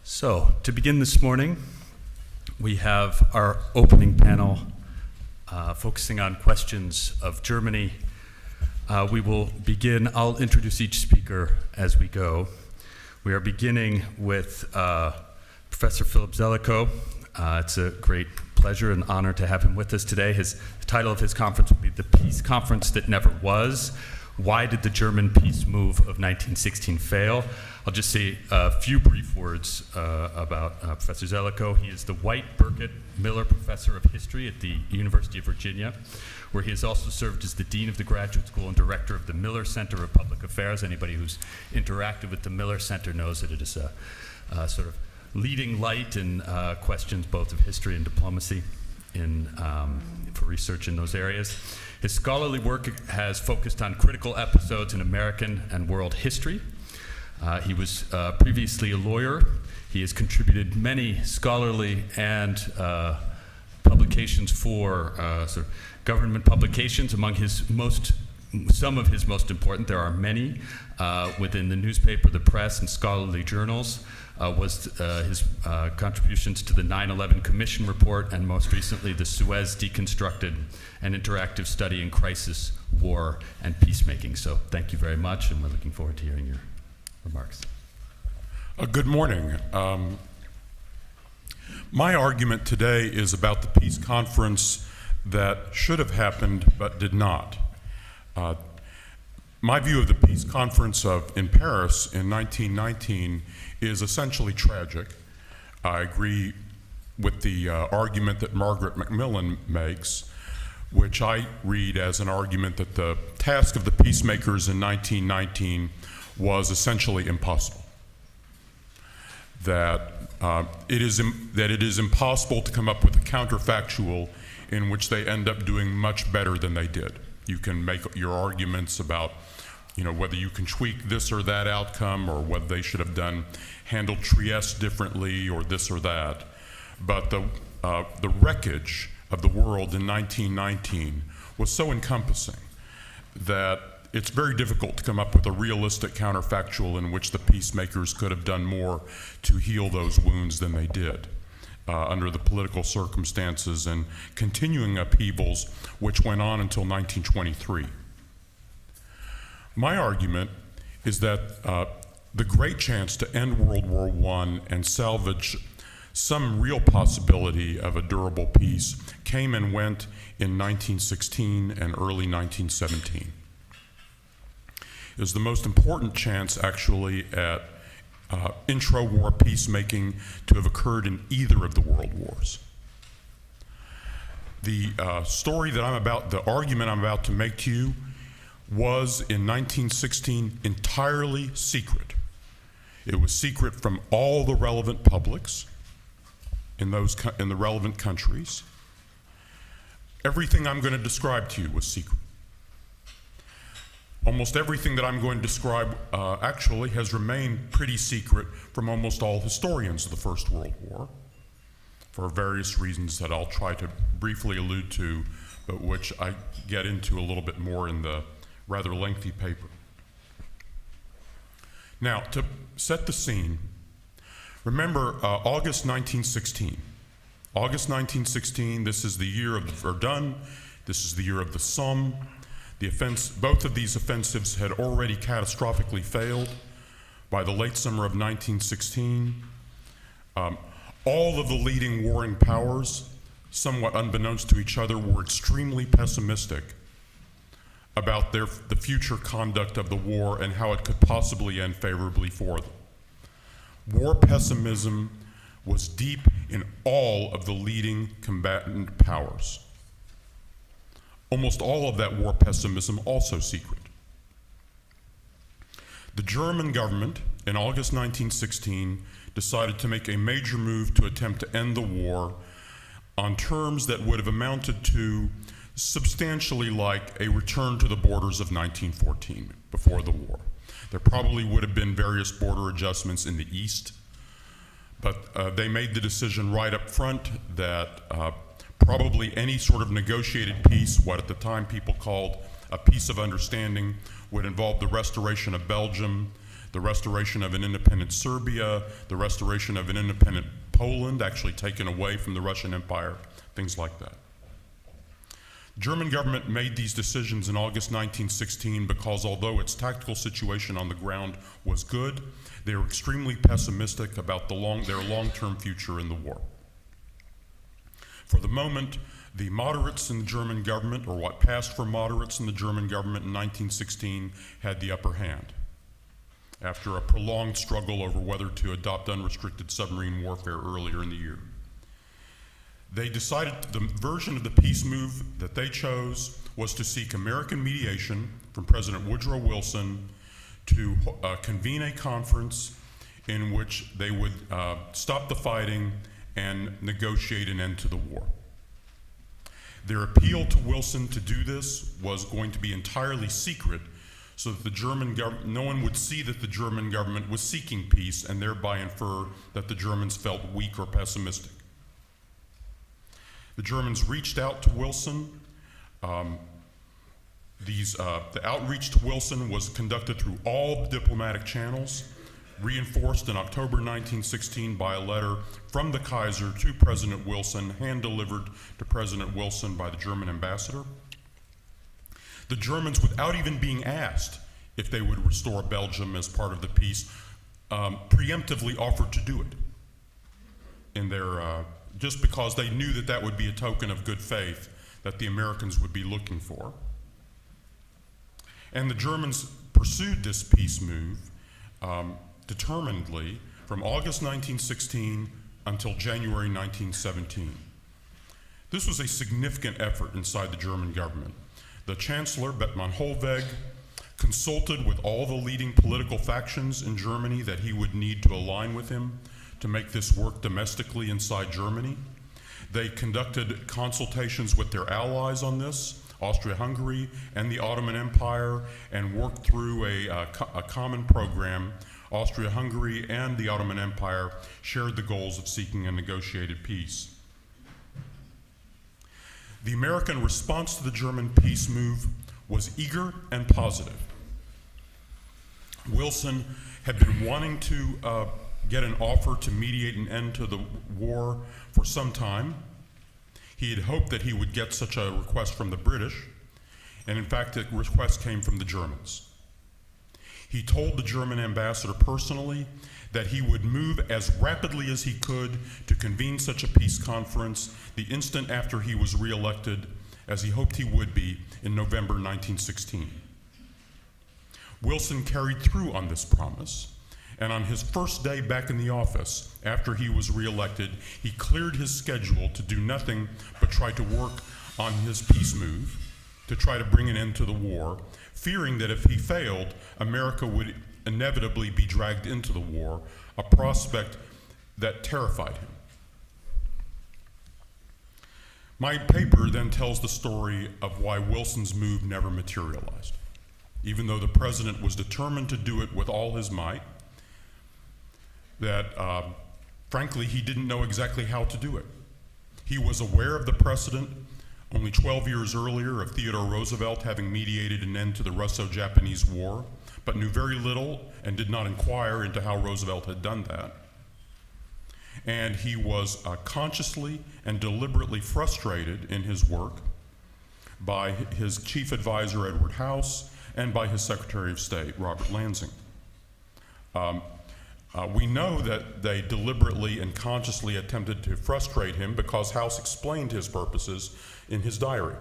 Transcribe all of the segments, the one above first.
So, to begin this morning, we have our opening panel focusing on questions of Germany. We will begin, I'll introduce each speaker as we go. We are beginning with Professor Philip Zelikow. It's a great pleasure and honor to have him with us today. The title of his conference will be The Peace Conference That Never Was. Why did the German peace move of 1916 fail? I'll just say a few brief words about Professor Zelikow. He is the White Burkett Miller Professor of History at the University of Virginia, where he has also served as the Dean of the Graduate School and Director of the Miller Center of Public Affairs. Anybody who's interacted with the Miller Center knows that it is a sort of leading light in questions both of history and diplomacy for research in those areas. His scholarly work has focused on critical episodes in American and world history. He was previously a lawyer. He has contributed many scholarly and publications for sort of government publications. Among some of his most important, there are many, within the newspaper, the press, and scholarly journals, was his contributions to the 9/11 Commission report, and most recently the Suez Deconstructed, an interactive study in crisis, war, and peacemaking. So thank you very much, and we're looking forward to hearing your remarks. Good morning. My argument today is about the peace conference that should have happened but did not. My view of the peace conference in Paris in 1919 is essentially tragic. I agree with the argument that Margaret Macmillan makes, which I read as an argument that the task of the peacemakers in 1919 was essentially impossible. That it is impossible to come up with a counterfactual in which they end up doing much better than they did. You can make your arguments about, whether you can tweak this or that outcome, or whether they should have handled Trieste differently, or this or that. But the wreckage of the world in 1919 was so encompassing that it's very difficult to come up with a realistic counterfactual in which the peacemakers could have done more to heal those wounds than they did under the political circumstances and continuing upheavals which went on until 1923. My argument is that the great chance to end World War I and salvage some real possibility of a durable peace came and went in 1916 and early 1917. It was the most important chance, actually, at intra-war peacemaking to have occurred in either of the world wars. The the argument I'm about to make to you was in 1916 entirely secret. It was secret from all the relevant publics in the relevant countries. Everything I'm going to describe to you was secret. Almost everything that I'm going to describe actually has remained pretty secret from almost all historians of the First World War, for various reasons that I'll try to briefly allude to, but which I get into a little bit more in the rather lengthy paper. Now, to set the scene, remember August 1916. August 1916, this is the year of the Verdun, this is the year of the Somme. Both of these offensives had already catastrophically failed by the late summer of 1916. All of the leading warring powers, somewhat unbeknownst to each other, were extremely pessimistic about the future conduct of the war and how it could possibly end favorably for them. War pessimism was deep in all of the leading combatant powers. Almost all of that war pessimism also secret. The German government in August 1916 decided to make a major move to attempt to end the war on terms that would have amounted to substantially like a return to the borders of 1914 before the war. There probably would have been various border adjustments in the east, but they made the decision right up front that probably any sort of negotiated peace, what at the time people called a peace of understanding, would involve the restoration of Belgium, the restoration of an independent Serbia, the restoration of an independent Poland, actually taken away from the Russian Empire, things like that. The German government made these decisions in August 1916 because although its tactical situation on the ground was good, they were extremely pessimistic about their long-term future in the war. For the moment, the moderates in the German government, or what passed for moderates in the German government in 1916, had the upper hand after a prolonged struggle over whether to adopt unrestricted submarine warfare earlier in the year. They decided the version of the peace move that they chose was to seek American mediation from President Woodrow Wilson to convene a conference in which they would stop the fighting and negotiate an end to the war. Their appeal to Wilson to do this was going to be entirely secret so that the German government, no one would see that the German government was seeking peace and thereby infer that the Germans felt weak or pessimistic. The Germans reached out to Wilson. The outreach to Wilson was conducted through all diplomatic channels, reinforced in October 1916 by a letter from the Kaiser to President Wilson, hand-delivered to President Wilson by the German ambassador. The Germans, without even being asked if they would restore Belgium as part of the peace, preemptively offered to do it in their, just because they knew that that would be a token of good faith that the Americans would be looking for. And the Germans pursued this peace move determinedly from August 1916 until January 1917. This was a significant effort inside the German government. The Chancellor, Bethmann Hollweg, consulted with all the leading political factions in Germany that he would need to align with him to make this work domestically inside Germany. They conducted consultations with their allies on this, Austria-Hungary and the Ottoman Empire, and worked through a common program. Austria-Hungary and the Ottoman Empire shared the goals of seeking a negotiated peace. The American response to the German peace move was eager and positive. Wilson had been wanting to get an offer to mediate an end to the war for some time. He had hoped that he would get such a request from the British, and in fact, the request came from the Germans. He told the German ambassador personally that he would move as rapidly as he could to convene such a peace conference the instant after he was reelected, as he hoped he would be in November 1916. Wilson carried through on this promise, and on his first day back in the office, after he was reelected, he cleared his schedule to do nothing but try to work on his peace move, to try to bring an end to the war, fearing that if he failed, America would inevitably be dragged into the war, a prospect that terrified him. My paper then tells the story of why Wilson's move never materialized. Even though the president was determined to do it with all his might, that frankly, he didn't know exactly how to do it. He was aware of the precedent only 12 years earlier of Theodore Roosevelt having mediated an end to the Russo-Japanese War, but knew very little and did not inquire into how Roosevelt had done that. And he was consciously and deliberately frustrated in his work by his chief advisor, Edward House, and by his Secretary of State, Robert Lansing. We know that they deliberately and consciously attempted to frustrate him because House explained his purposes in his diary,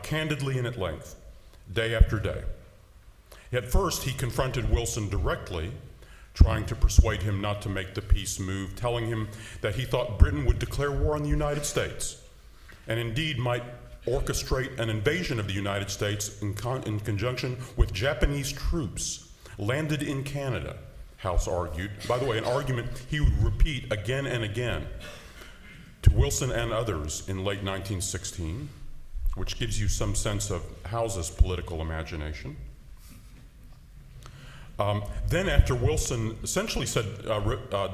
candidly and at length, day after day. At first, he confronted Wilson directly, trying to persuade him not to make the peace move, telling him that he thought Britain would declare war on the United States, and indeed might orchestrate an invasion of the United States in conjunction with Japanese troops landed in Canada, House argued. By the way, an argument he would repeat again and again to Wilson and others in late 1916, which gives you some sense of House's political imagination. Then after Wilson essentially said,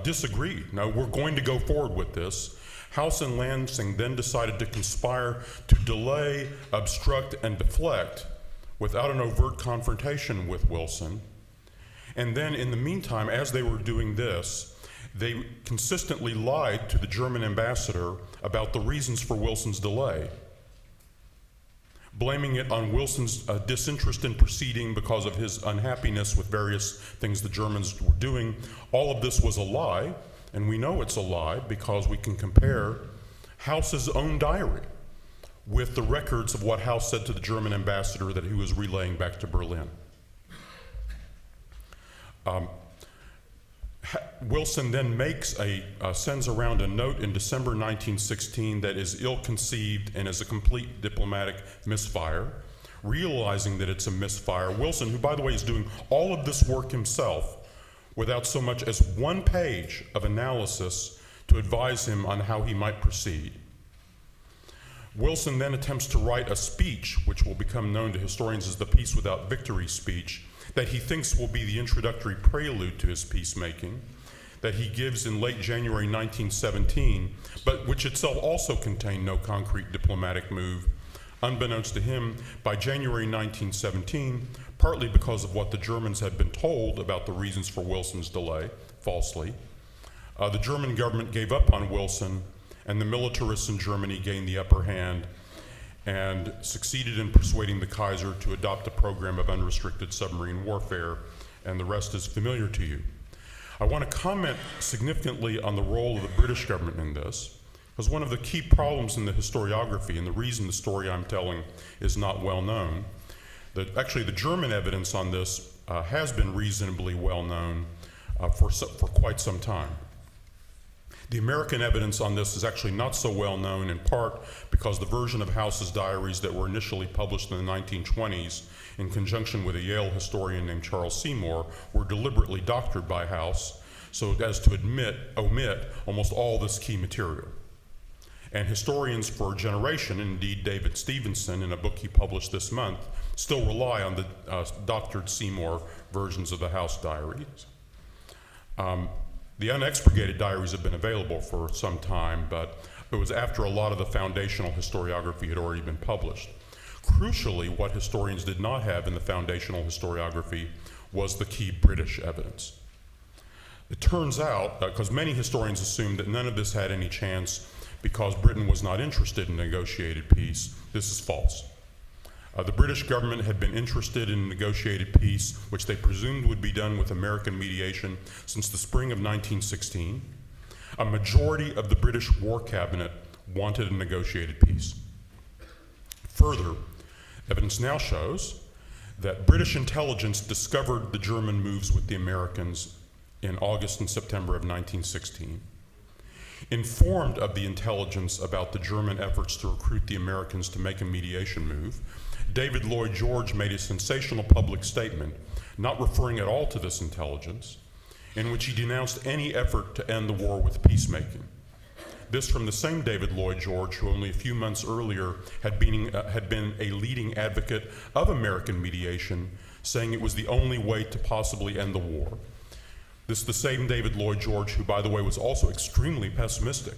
disagreed, no, we're going to go forward with this, House and Lansing then decided to conspire to delay, obstruct, and deflect without an overt confrontation with Wilson. And then in the meantime, as they were doing this, they consistently lied to the German ambassador about the reasons for Wilson's delay, blaming it on Wilson's disinterest in proceeding because of his unhappiness with various things the Germans were doing. All of this was a lie, and we know it's a lie because we can compare House's own diary with the records of what House said to the German ambassador that he was relaying back to Berlin. Wilson then sends around a note in December 1916 that is ill-conceived and is a complete diplomatic misfire. Realizing that it's a misfire, Wilson, who by the way is doing all of this work himself without so much as one page of analysis to advise him on how he might proceed. Wilson then attempts to write a speech, which will become known to historians as the Peace Without Victory speech, that he thinks will be the introductory prelude to his peacemaking, that he gives in late January 1917, but which itself also contained no concrete diplomatic move. Unbeknownst to him, by January 1917, partly because of what the Germans had been told about the reasons for Wilson's delay, falsely, the German government gave up on Wilson, and the militarists in Germany gained the upper hand and succeeded in persuading the Kaiser to adopt a program of unrestricted submarine warfare, and the rest is familiar to you. I want to comment significantly on the role of the British government in this, because one of the key problems in the historiography, and the reason the story I'm telling is not well known, that actually the German evidence on this has been reasonably well known for quite some time. The American evidence on this is actually not so well known, in part because the version of House's diaries that were initially published in the 1920s in conjunction with a Yale historian named Charles Seymour were deliberately doctored by House so as to omit almost all this key material. And historians for a generation, indeed David Stevenson in a book he published this month, still rely on the doctored Seymour versions of the House diaries. The unexpurgated diaries have been available for some time, but it was after a lot of the foundational historiography had already been published. Crucially, what historians did not have in the foundational historiography was the key British evidence. It turns out, because many historians assumed that none of this had any chance because Britain was not interested in negotiated peace, this is false. The British government had been interested in negotiated peace, which they presumed would be done with American mediation, since the spring of 1916. A majority of the British War Cabinet wanted a negotiated peace. Further, evidence now shows that British intelligence discovered the German moves with the Americans in August and September of 1916. Informed of the intelligence about the German efforts to recruit the Americans to make a mediation move, David Lloyd George made a sensational public statement, not referring at all to this intelligence, in which he denounced any effort to end the war with peacemaking. This from the same David Lloyd George who only a few months earlier had been a leading advocate of American mediation, saying it was the only way to possibly end the war. This is the same David Lloyd George who, by the way, was also extremely pessimistic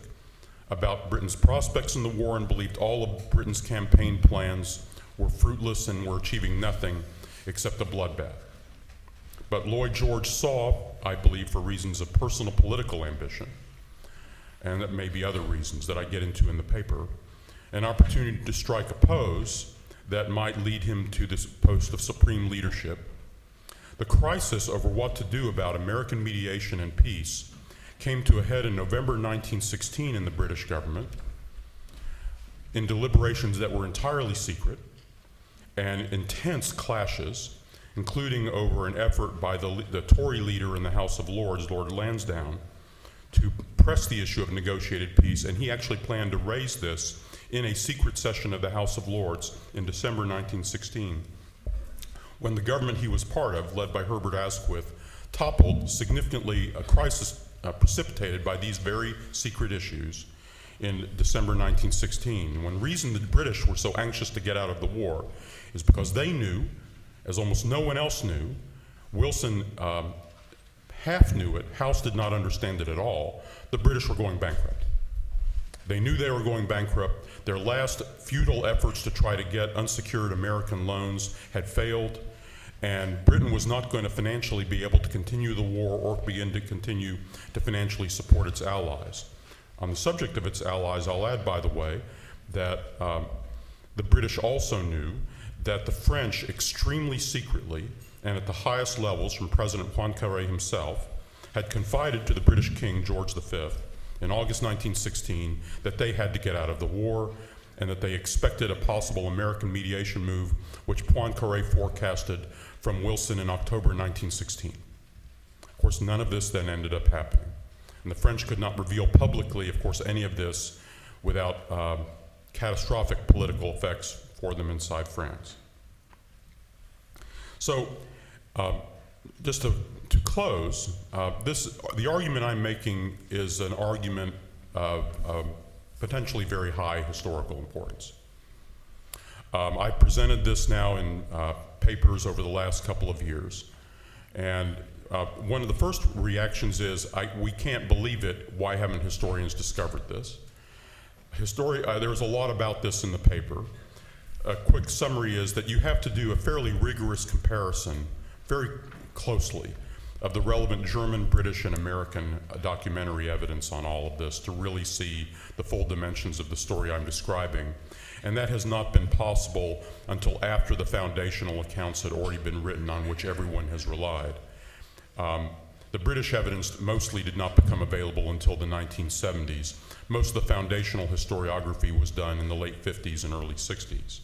about Britain's prospects in the war and believed all of Britain's campaign plans were fruitless and were achieving nothing except a bloodbath. But Lloyd George saw, I believe for reasons of personal political ambition, and that may be other reasons that I get into in the paper, an opportunity to strike a pose that might lead him to this post of supreme leadership. The crisis over what to do about American mediation and peace came to a head in November 1916 in the British government, in deliberations that were entirely secret, and intense clashes, including over an effort by the Tory leader in the House of Lords, Lord Lansdowne, to press the issue of negotiated peace, and he actually planned to raise this in a secret session of the House of Lords in December 1916. When the government he was part of, led by Herbert Asquith, toppled significantly, a crisis precipitated by these very secret issues in December 1916. One reason the British were so anxious to get out of the war is because they knew, as almost no one else knew, Wilson half knew it, House did not understand it at all, the British were going bankrupt. They knew they were going bankrupt. Their last futile efforts to try to get unsecured American loans had failed, And Britain was not going to financially be able to continue the war or begin to continue to financially support its allies. On the subject of its allies, I'll add, by the way, that the British also knew that the French extremely secretly and at the highest levels from President Poincaré himself had confided to the British King George V in August 1916 that they had to get out of the war and that they expected a possible American mediation move, which Poincaré forecasted from Wilson in October 1916. Of course, none of this then ended up happening. And the French could not reveal publicly, of course, any of this without catastrophic political effects for them inside France. So, just to close, the argument I'm making is an argument of potentially very high historical importance. I presented this now in papers over the last couple of years, and one of the first reactions is, we can't believe it, why haven't historians discovered this? There's a lot about this in the paper. A quick summary is that you have to do a fairly rigorous comparison, very closely, of the relevant German, British, and American documentary evidence on all of this to really see the full dimensions of the story I'm describing. And that has not been possible until after the foundational accounts had already been written on which everyone has relied. The British evidence mostly did not become available until the 1970s. Most of the foundational historiography was done in the late 50s and early 60s.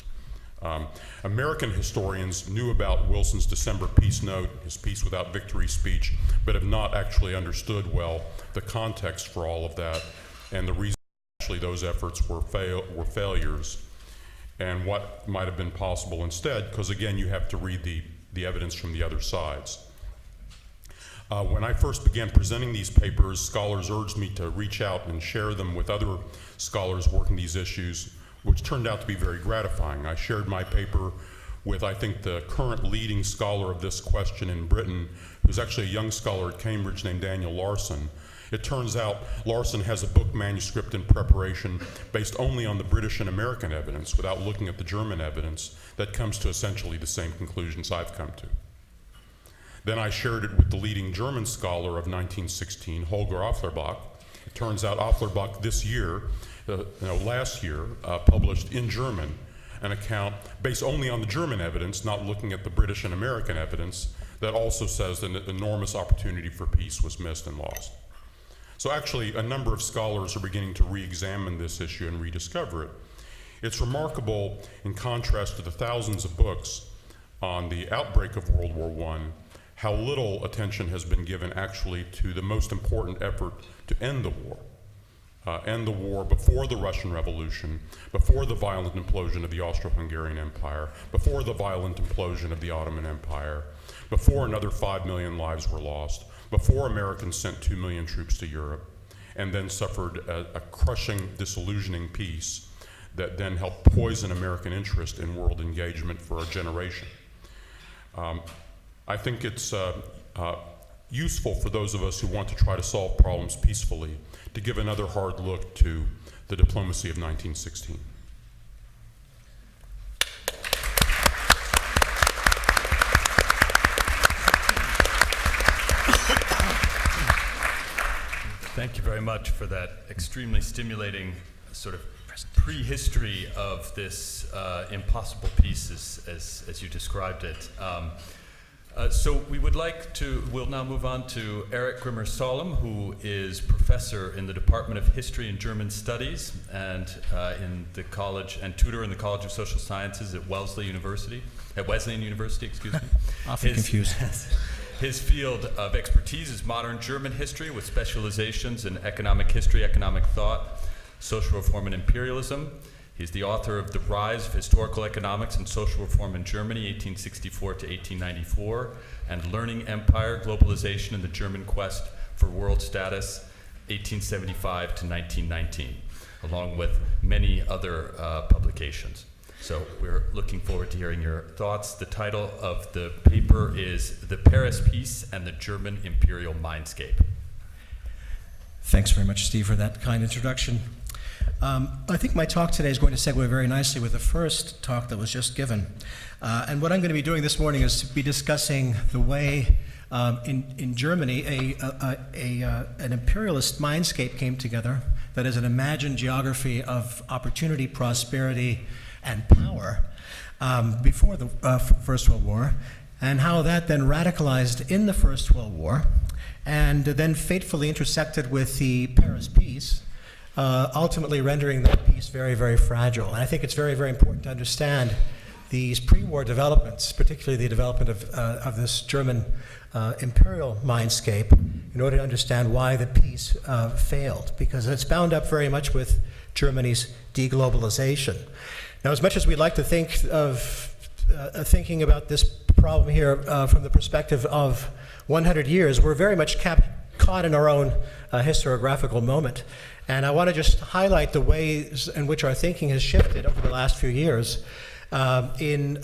American historians knew about Wilson's December peace note, his peace without victory speech, but have not actually understood well the context for all of that and the reason actually those efforts were failures and what might have been possible instead, because again, you have to read the evidence from the other sides. When I first began presenting these papers, scholars urged me to reach out and share them with other scholars working these issues, which turned out to be very gratifying. I shared my paper with, I think, the current leading scholar of this question in Britain, who's actually a young scholar at Cambridge named Daniel Larson. It turns out Larson has a book manuscript in preparation based only on the British and American evidence without looking at the German evidence that comes to essentially the same conclusions I've come to. Then I shared it with the leading German scholar of 1916, Holger Afflerbach. It turns out Afflerbach last year, published in German an account based only on the German evidence, not looking at the British and American evidence, that also says that an enormous opportunity for peace was missed and lost. So actually, a number of scholars are beginning to re-examine this issue and rediscover it. It's remarkable, in contrast to the thousands of books on the outbreak of World War I, how little attention has been given actually to the most important effort to end the war. End the war before the Russian Revolution, before the violent implosion of the Austro-Hungarian Empire, before the violent implosion of the Ottoman Empire, before another 5 million lives were lost, before Americans sent 2 million troops to Europe, and then suffered a crushing, disillusioning peace that then helped poison American interest in world engagement for a generation. I think it's useful for those of us who want to try to solve problems peacefully to give another hard look to the diplomacy of 1916. Thank you very much for that extremely stimulating sort of prehistory of this impossible peace as you described it. So we'll now move on to Erik Grimmer-Solem, who is professor in the Department of History and German Studies and in the college and tutor in the College of Social Sciences at Wesleyan University, excuse me. Often confused. His field of expertise is modern German history with specializations in economic history, economic thought, social reform, and imperialism. He's the author of The Rise of Historical Economics and Social Reform in Germany, 1864 to 1894, and Learning Empire, Globalization, and the German Quest for World Status, 1875 to 1919, along with many other publications. So we're looking forward to hearing your thoughts. The title of the paper is The Paris Peace and the German Imperial Mindscape. Thanks very much, Steve, for that kind introduction. I think my talk today is going to segue very nicely with the first talk that was just given. And what I'm going to be doing this morning is to be discussing the way in Germany an imperialist mindscape came together that is an imagined geography of opportunity, prosperity, and power before the First World War, and how that then radicalized in the First World War, and then fatefully intersected with the Paris Peace, ultimately rendering that peace very, very fragile. And I think it's very, very important to understand these pre-war developments, particularly the development of this German imperial mindscape, in order to understand why the peace failed, because it's bound up very much with Germany's deglobalization. Now, as much as we'd like to think of thinking about this problem here from the perspective of 100 years, we're very much caught in our own historiographical moment. And I want to just highlight the ways in which our thinking has shifted over the last few years in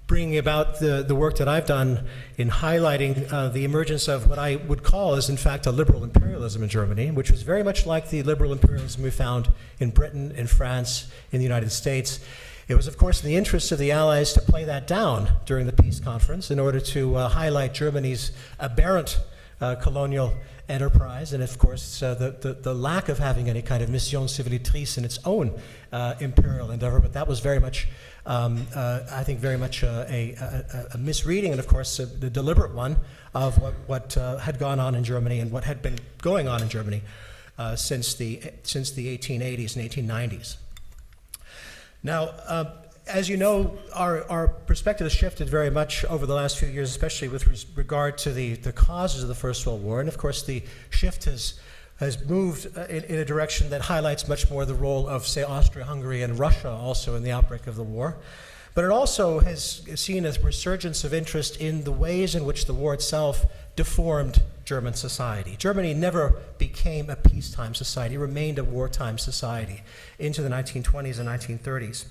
bringing about the work that I've done in highlighting the emergence of what I would call is, in fact, a liberal imperialism in Germany, which was very much like the liberal imperialism we found in Britain, in France, in the United States. It was, of course, in the interest of the Allies to play that down during the peace conference in order to highlight Germany's aberrant colonial enterprise, and of course the lack of having any kind of mission civilitrice in its own imperial endeavor. But that was very much, I think, very much a misreading, and of course the deliberate one of what had gone on in Germany and what had been going on in Germany since the 1880s and 1890s. Now, as you know, our perspective has shifted very much over the last few years, especially with regard to the causes of the First World War. And of course, the shift has moved in a direction that highlights much more the role of, say, Austria-Hungary and Russia also in the outbreak of the war. But it also has seen a resurgence of interest in the ways in which the war itself deformed German society. Germany never became a peacetime society, remained a wartime society into the 1920s and 1930s.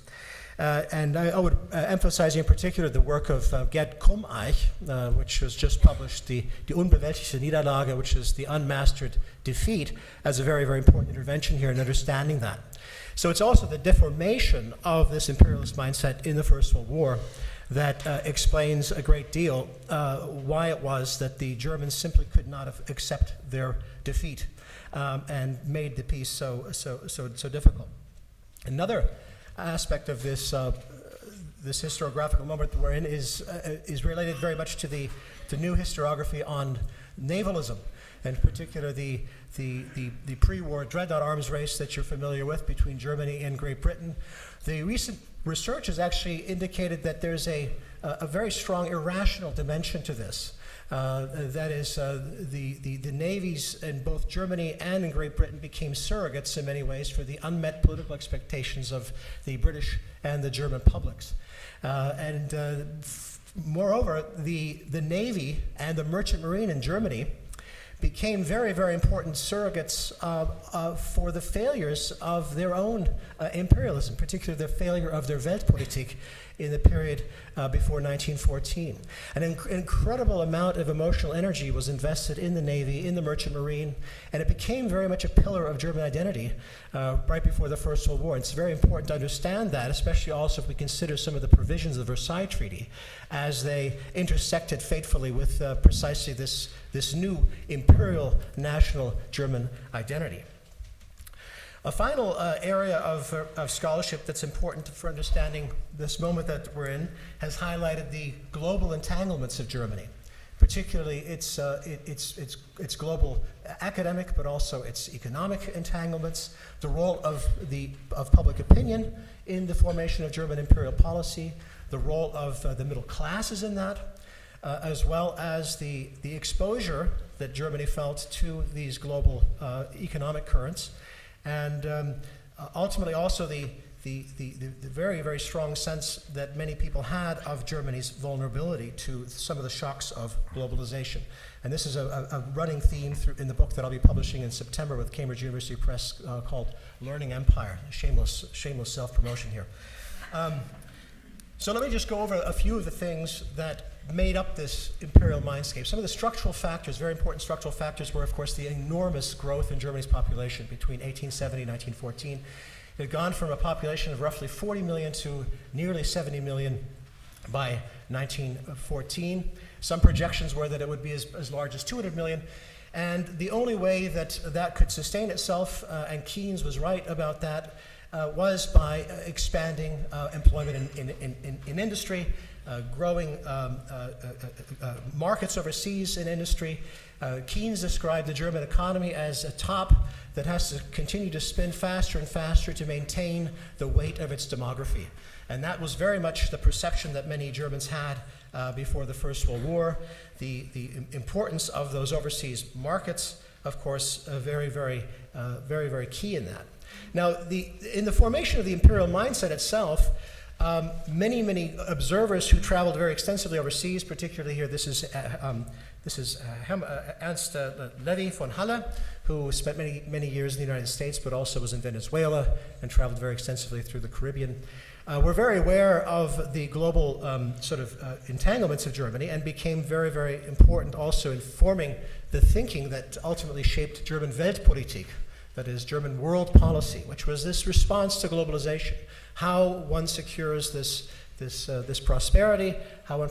And I would emphasize in particular the work of Gerd Krummeich, which was just published, Die unbewältigte Niederlage, which is the unmastered defeat, as a very, very important intervention here in understanding that. So it's also the deformation of this imperialist mindset in the First World War that explains a great deal why it was that the Germans simply could not accept their defeat and made the peace so difficult. Another aspect of this historiographical moment that we're in is related very much to the new historiography on navalism, and in particular the pre-war dreadnought arms race that you're familiar with between Germany and Great Britain. The recent research has actually indicated that there's a very strong irrational dimension to this. That is, the navies in both Germany and in Great Britain became surrogates in many ways for the unmet political expectations of the British and the German publics. Moreover, the Navy and the Merchant Marine in Germany became very, very important surrogates for the failures of their own imperialism, particularly the failure of their Weltpolitik in the period before 1914. An incredible amount of emotional energy was invested in the Navy, in the Merchant Marine, and it became very much a pillar of German identity right before the First World War. It's very important to understand that, especially also if we consider some of the provisions of the Versailles Treaty as they intersected fatefully with precisely this new imperial national German identity. A final area of scholarship that's important for understanding this moment that we're in has highlighted the global entanglements of Germany, particularly its global academic, but also its economic entanglements, the role of public opinion in the formation of German imperial policy, the role of the middle classes in that, as well as the exposure that Germany felt to these global economic currents. And ultimately also the very, very strong sense that many people had of Germany's vulnerability to some of the shocks of globalization. And this is a running theme in the book that I'll be publishing in September with Cambridge University Press called Learning Empire, shameless self-promotion here. So let me just go over a few of the things that made up this imperial mindscape. Some of the structural factors, very important structural factors, were, of course, the enormous growth in Germany's population between 1870 and 1914. It had gone from a population of roughly 40 million to nearly 70 million by 1914. Some projections were that it would be as large as 200 million. And the only way that that could sustain itself, and Keynes was right about that, was by expanding employment in industry, growing markets overseas in industry. Keynes described the German economy as a top that has to continue to spin faster and faster to maintain the weight of its demography. And that was very much the perception that many Germans had before the First World War. The importance of those overseas markets, of course, very, very key in that. Now, in the formation of the imperial mindset itself, many observers who traveled very extensively overseas, particularly here, this is Ernst Levy von Halle, who spent many years in the United States, but also was in Venezuela and traveled very extensively through the Caribbean. We're very aware of the global entanglements of Germany, and became very, very important also in forming the thinking that ultimately shaped German Weltpolitik, that is, German world policy, which was this response to globalization, how one secures this prosperity, how one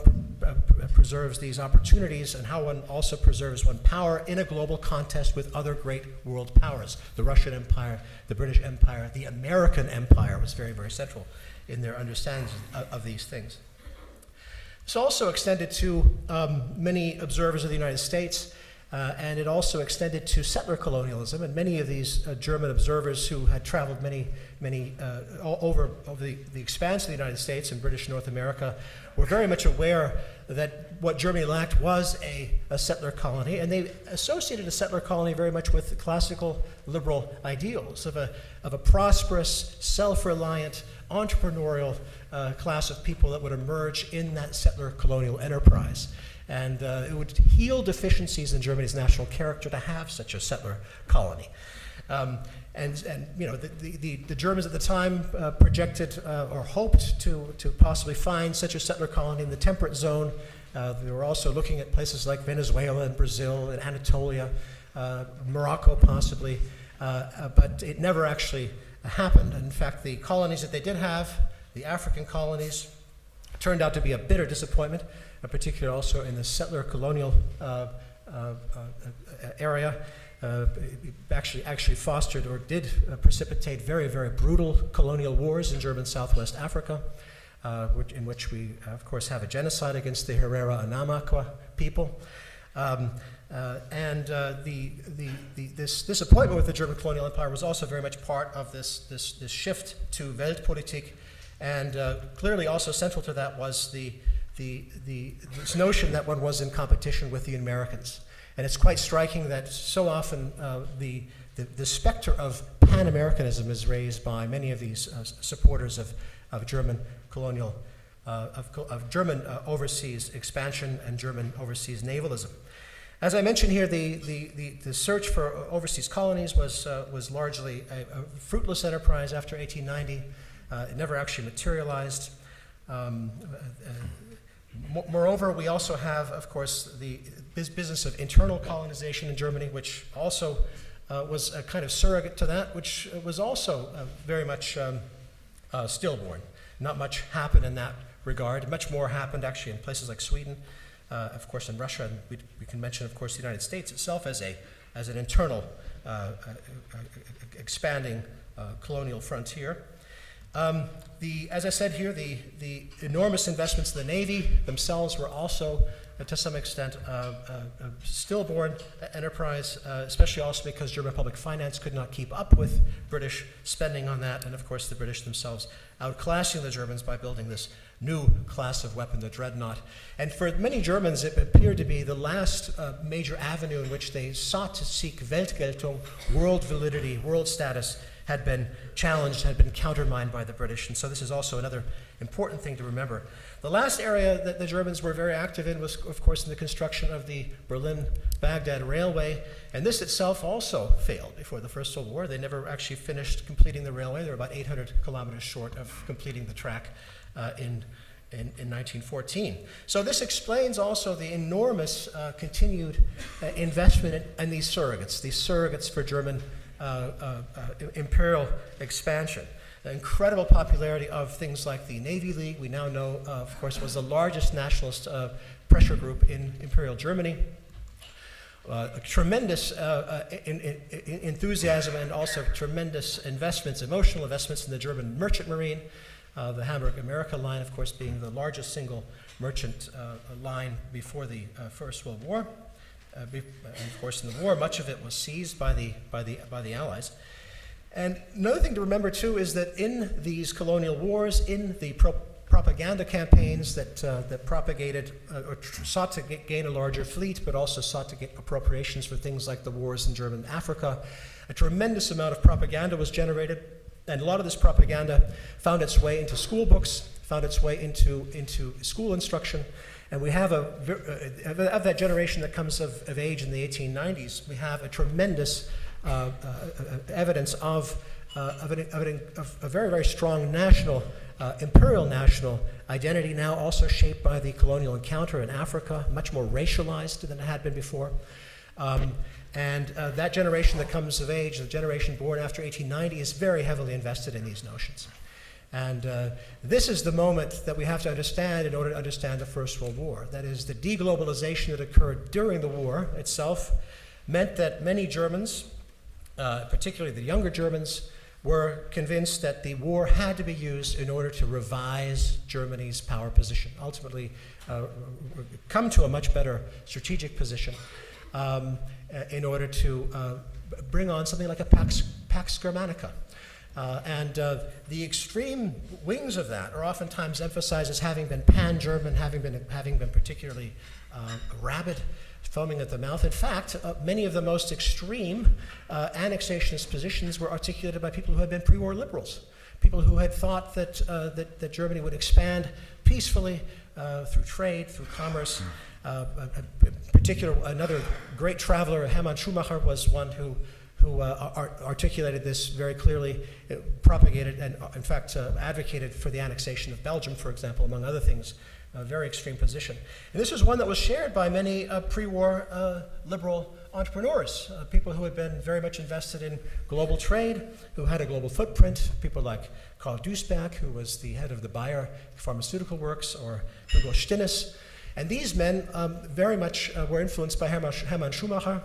preserves these opportunities, and how one also preserves one power in a global contest with other great world powers. The Russian Empire, the British Empire, the American Empire was very, very central in their understanding of these things. It's also extended to many observers of the United States, and it also extended to settler colonialism, and many of these German observers who had traveled all over the expanse of the United States and British North America were very much aware that what Germany lacked was a settler colony, and they associated a settler colony very much with the classical liberal ideals of a prosperous, self-reliant, entrepreneurial class of people that would emerge in that settler colonial enterprise. And it would heal deficiencies in Germany's national character to have such a settler colony. And you know, the Germans at the time projected or hoped to possibly find such a settler colony in the temperate zone. They were also looking at places like Venezuela and Brazil and Anatolia, Morocco possibly, but it never actually happened. In fact, the colonies that they did have, the African colonies, turned out to be a bitter disappointment, particularly also in the settler colonial area. Actually fostered or did precipitate very, very brutal colonial wars in German Southwest Africa, in which we, of course, have a genocide against the Herero and Namaqua people. This disappointment with the German colonial empire was also very much part of this shift to Weltpolitik, and clearly also central to that was this notion that one was in competition with the Americans. And it's quite striking that so often the specter of Pan-Americanism is raised by many of these supporters of German colonial, of German overseas expansion and German overseas navalism. As I mentioned here, the search for overseas colonies was largely a fruitless enterprise after 1890. It never actually materialized. Moreover, we also have, of course, the business of internal colonization in Germany, which also was a kind of surrogate to that, which was also very much stillborn. Not much happened in that regard. Much more happened actually in places like Sweden, of course in Russia, and we can mention, of course, the United States itself as an internal expanding colonial frontier. As I said here, the enormous investments in the Navy themselves were also, to some extent, a stillborn enterprise, especially also because German public finance could not keep up with British spending on that, and of course the British themselves outclassing the Germans by building this new class of weapon, the dreadnought. And for many Germans, it appeared to be the last major avenue in which they sought to seek Weltgeltung, world validity, world status, had been challenged, had been countermined by the British. And so this is also another important thing to remember. The last area that the Germans were very active in was, of course, in the construction of the Berlin-Baghdad Railway. And this itself also failed before the First World War. They never actually finished completing the railway. They were about 800 kilometers short of completing the track in in 1914. So this explains also the enormous continued investment in these surrogates for German imperial expansion. The incredible popularity of things like the Navy League, we now know, of course, was the largest nationalist pressure group in Imperial Germany. A tremendous enthusiasm and also tremendous investments, emotional investments in the German merchant marine, the Hamburg-America line, of course, being the largest single merchant line before the First World War. And of course, in the war, much of it was seized by the Allies. And another thing to remember, too, is that in these colonial wars, in the propaganda campaigns that propagated or sought to gain a larger fleet, but also sought to get appropriations for things like the wars in German Africa, a tremendous amount of propaganda was generated, and a lot of this propaganda found its way into school books, found its way into school instruction, and we have of that generation that comes of age in the 1890s, we have a tremendous evidence of a very, very strong national, imperial national identity, now also shaped by the colonial encounter in Africa, much more racialized than it had been before. And that generation that comes of age, the generation born after 1890, is very heavily invested in these notions. And this is the moment that we have to understand in order to understand the First World War. That is, the deglobalization that occurred during the war itself meant that many Germans, particularly the younger Germans, were convinced that the war had to be used in order to revise Germany's power position, ultimately come to a much better strategic position in order to bring on something like a Pax Germanica. And the extreme wings of that are oftentimes emphasized as having been pan-German, having been particularly rabid, foaming at the mouth. In fact, many of the most extreme annexationist positions were articulated by people who had been pre-war liberals, people who had thought that Germany would expand peacefully through trade, through commerce. Another great traveler, Hermann Schumacher, was one who articulated this very clearly, propagated and, in fact, advocated for the annexation of Belgium, for example, among other things. A very extreme position. And this was one that was shared by many pre-war liberal entrepreneurs, people who had been very much invested in global trade, who had a global footprint, people like Karl Duisberg, who was the head of the Bayer Pharmaceutical Works, or Hugo Stinnes. And these men very much were influenced by Hermann Schumacher.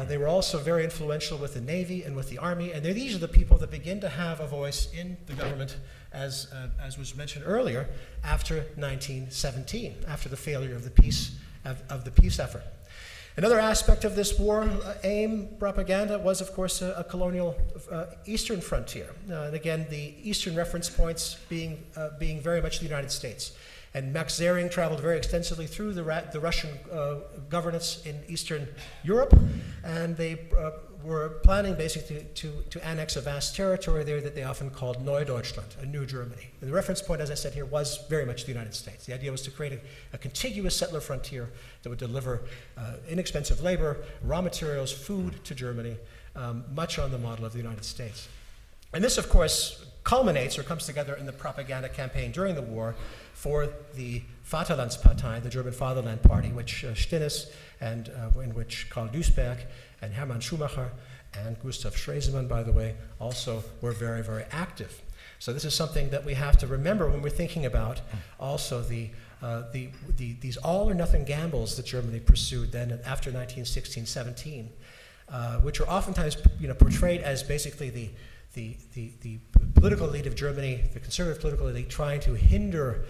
They were also very influential with the Navy and with the Army, and these are the people that begin to have a voice in the government, as was mentioned earlier, after 1917, after the failure of the peace effort. Another aspect of this war aim propaganda was, of course, a colonial eastern frontier, and again, the eastern reference points being very much the United States. And Max Zering traveled very extensively through the Russian governance in Eastern Europe, and they were planning basically to annex a vast territory there that they often called Neudeutschland, a New Germany. And the reference point, as I said here, was very much the United States. The idea was to create a contiguous settler frontier that would deliver inexpensive labor, raw materials, food to Germany, much on the model of the United States. And this, of course, culminates or comes together in the propaganda campaign during the war for the Vaterlandspartei, the German Fatherland Party, which Stinnes and in which Karl Duisberg and Hermann Schumacher and Gustav Stresemann, by the way, also were very, very active. So this is something that we have to remember when we're thinking about also these all-or-nothing gambles that Germany pursued then after 1916-17, which are oftentimes portrayed as basically the political elite of Germany, the conservative political elite, trying to hinder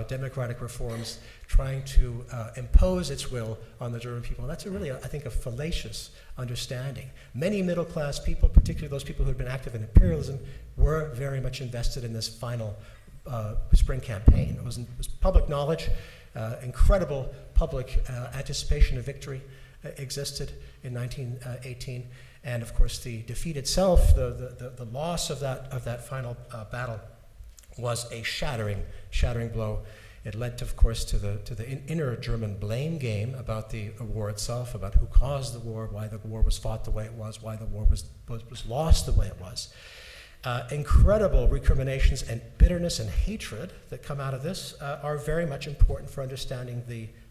democratic reforms, trying to impose its will on the German people. And that's really, I think, a fallacious understanding. Many middle-class people, particularly those people who had been active in imperialism, were very much invested in this final spring campaign. It was public knowledge, incredible public anticipation of victory existed in 1918. And of course, the defeat itself, the loss of that final battle, was a shattering blow. It led, of course, to the inner German blame game about the war itself, about who caused the war, why the war was fought the way it was, why the war was lost the way it was. incredible recriminations and bitterness and hatred that come out of this are very much important for understanding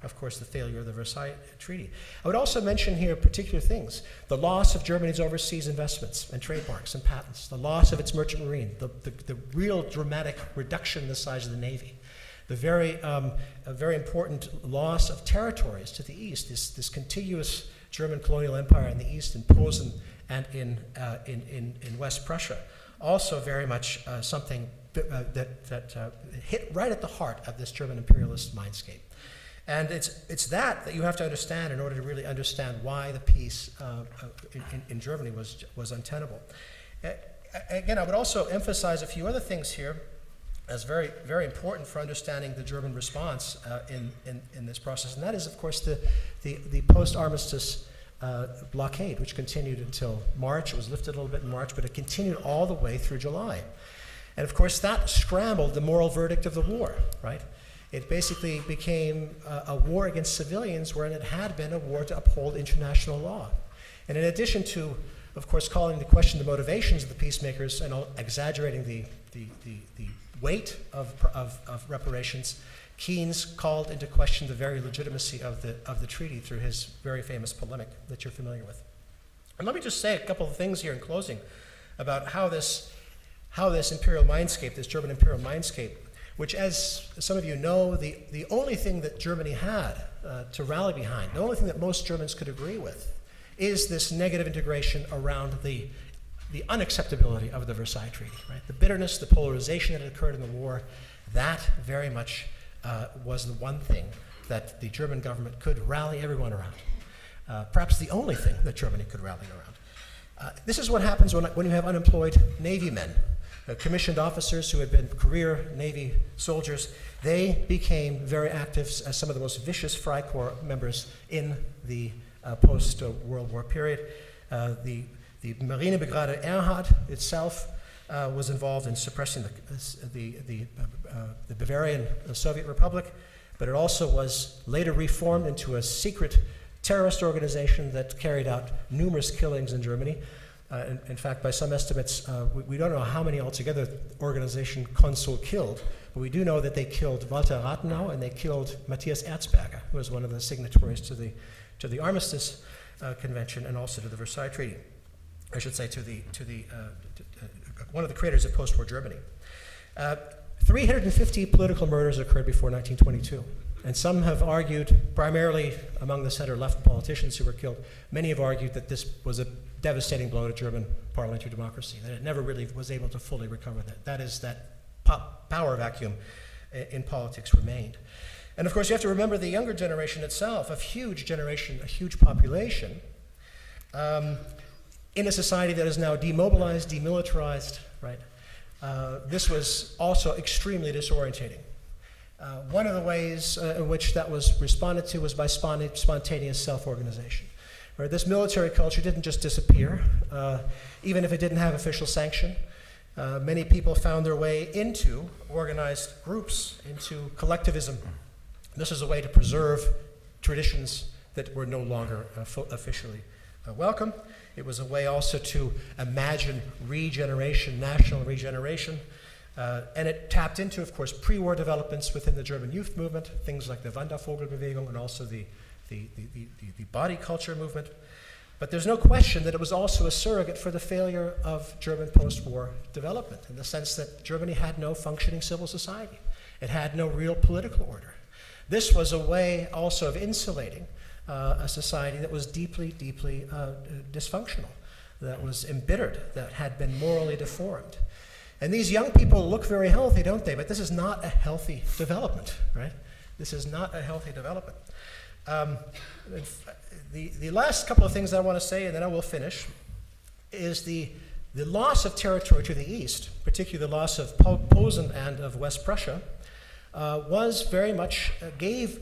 of course, the failure of the Versailles Treaty. I would also mention here particular things: the loss of Germany's overseas investments and trademarks and patents, the loss of its merchant marine, the real dramatic reduction in the size of the Navy, the very important loss of territories to the east, this contiguous German colonial empire in the east, in Posen and in West Prussia. Also very much something that hit right at the heart of this German imperialist mindscape. And it's that you have to understand in order to really understand why the peace in Germany was untenable. Again, I would also emphasize a few other things here as very, very important for understanding the German response in this process, and that is, of course, the post-armistice blockade, which continued until March. It was lifted a little bit in March, but it continued all the way through July. And of course, that scrambled the moral verdict of the war, right? It basically became a war against civilians when it had been a war to uphold international law. And in addition to, of course, calling into question the motivations of the peacemakers and exaggerating the weight of reparations, Keynes called into question the very legitimacy of the treaty through his very famous polemic that you're familiar with. And let me just say a couple of things here in closing about how this imperial mindscape, this German imperial mindscape, which, as some of you know, the only thing that Germany had to rally behind, the only thing that most Germans could agree with, is this negative integration around the unacceptability of the Versailles Treaty, right? The bitterness, the polarization that had occurred in the war, that very much was the one thing that the German government could rally everyone around. Perhaps the only thing that Germany could rally around. This is what happens when you have unemployed Navy men, commissioned officers who had been career Navy soldiers. They became very active as some of the most vicious Freikorps members in the post-World War period. The Marinebrigade Erhard itself was involved in suppressing the Bavarian Soviet Republic, but it also was later reformed into a secret terrorist organization that carried out numerous killings in Germany. In fact, by some estimates, we don't know how many altogether the organization Konsul killed, but we do know that they killed Walter Rathenau and they killed Matthias Erzberger, who was one of the signatories to the Armistice Convention and also to the Versailles Treaty. I should say one of the creators of post-war Germany. 350 political murders occurred before 1922, and some have argued, primarily among the center-left politicians who were killed, many have argued that this was a devastating blow to German parliamentary democracy, that it never really was able to fully recover that. That is, that power vacuum in politics remained. And of course, you have to remember the younger generation itself, a huge generation, a huge population, in a society that is now demobilized, demilitarized, right? This was also extremely disorientating. One of the ways in which that was responded to was by spontaneous self-organization. Right? This military culture didn't just disappear, even if it didn't have official sanction. Many people found their way into organized groups, into collectivism. This is a way to preserve traditions that were no longer officially welcome. It was a way also to imagine regeneration, national regeneration. And it tapped into, of course, pre-war developments within the German youth movement, things like the Wandervogelbewegung and also the body culture movement. But there's no question that it was also a surrogate for the failure of German post-war development, in the sense that Germany had no functioning civil society. It had no real political order. This was a way also of insulating a society that was deeply, deeply dysfunctional, that was embittered, that had been morally deformed. And these young people look very healthy, don't they? But this is not a healthy development, right? This is not a healthy development. The last couple of things I want to say, and then I will finish, is the loss of territory to the east, particularly the loss of Posen and of West Prussia, was very much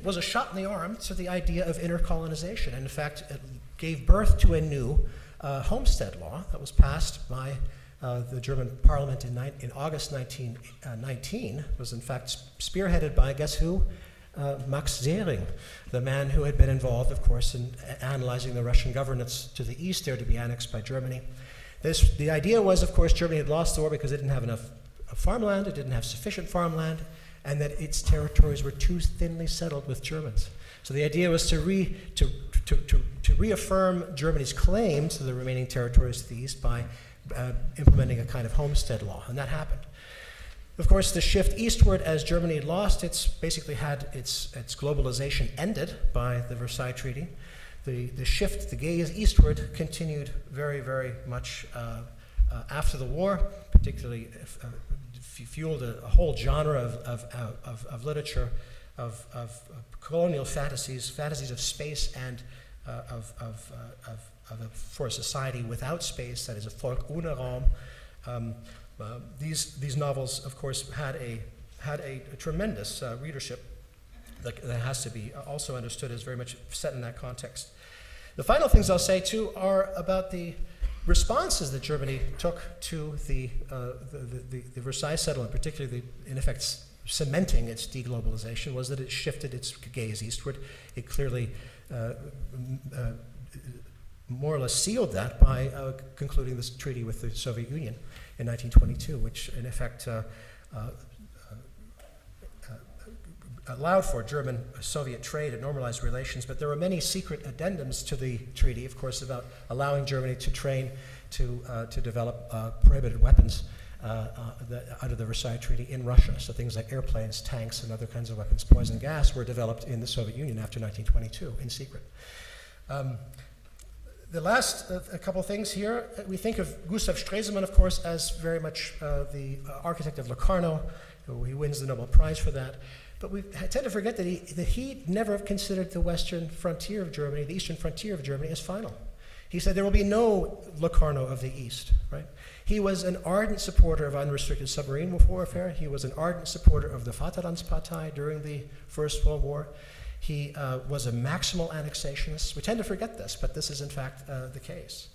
was a shot in the arm to the idea of intercolonization. And in fact, it gave birth to a new homestead law that was passed by the German parliament in August 1919. It was in fact spearheaded by, guess who? Max Zering, the man who had been involved, of course, in analyzing the Russian governance to the east there to be annexed by Germany. The idea was, of course, Germany had lost the war because it didn't have enough farmland, it didn't have sufficient farmland, and that its territories were too thinly settled with Germans. So the idea was to reaffirm Germany's claim to the remaining territories to the east by implementing a kind of homestead law, and that happened. Of course, the shift eastward, as Germany lost, it's basically had its globalization ended by the Versailles Treaty. The shift, the gaze eastward, continued very, very much after the war, particularly fueled a whole genre of literature, of colonial fantasies of space and for a society without space, that is a Volk ohne Raum. These novels, of course, had a tremendous readership that has to be also understood as very much set in that context. The final things I'll say, too, are about the responses that Germany took to the Versailles settlement, particularly in effect cementing its deglobalization, was that it shifted its gaze eastward. It clearly more or less sealed that by concluding this treaty with the Soviet Union in 1922, which in effect allowed for German-Soviet trade and normalized relations, but there were many secret addendums to the treaty, of course, about allowing Germany to train to develop prohibited weapons out of the Versailles Treaty in Russia. So things like airplanes, tanks, and other kinds of weapons, poison gas, were developed in the Soviet Union after 1922 in secret. The last a couple of things here, we think of Gustav Stresemann, of course, as very much the architect of Locarno. He wins the Nobel Prize for that. But we tend to forget that he never considered the western frontier of Germany, the eastern frontier of Germany, as final. He said there will be no Locarno of the East, right? He was an ardent supporter of unrestricted submarine warfare. He was an ardent supporter of the Vaterlandspartei during the First World War. He was a maximal annexationist. We tend to forget this, but this is in fact the case.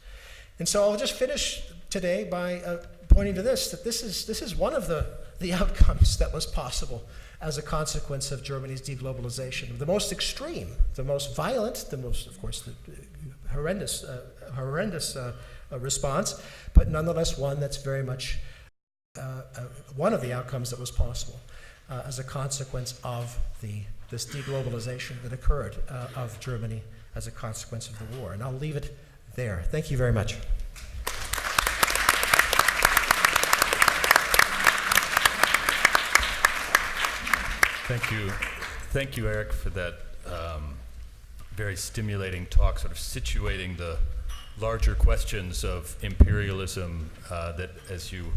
And so I'll just finish today by pointing to this, that this is one of the outcomes that was possible as a consequence of Germany's deglobalization. The most extreme, the most violent, the most, of course, horrendous response, but nonetheless one that's very much one of the outcomes that was possible as a consequence of this deglobalization that occurred of Germany as a consequence of the war. And I'll leave it there. Thank you very much. Thank you, Erik, for that very stimulating talk, sort of situating the larger questions of imperialism that, as you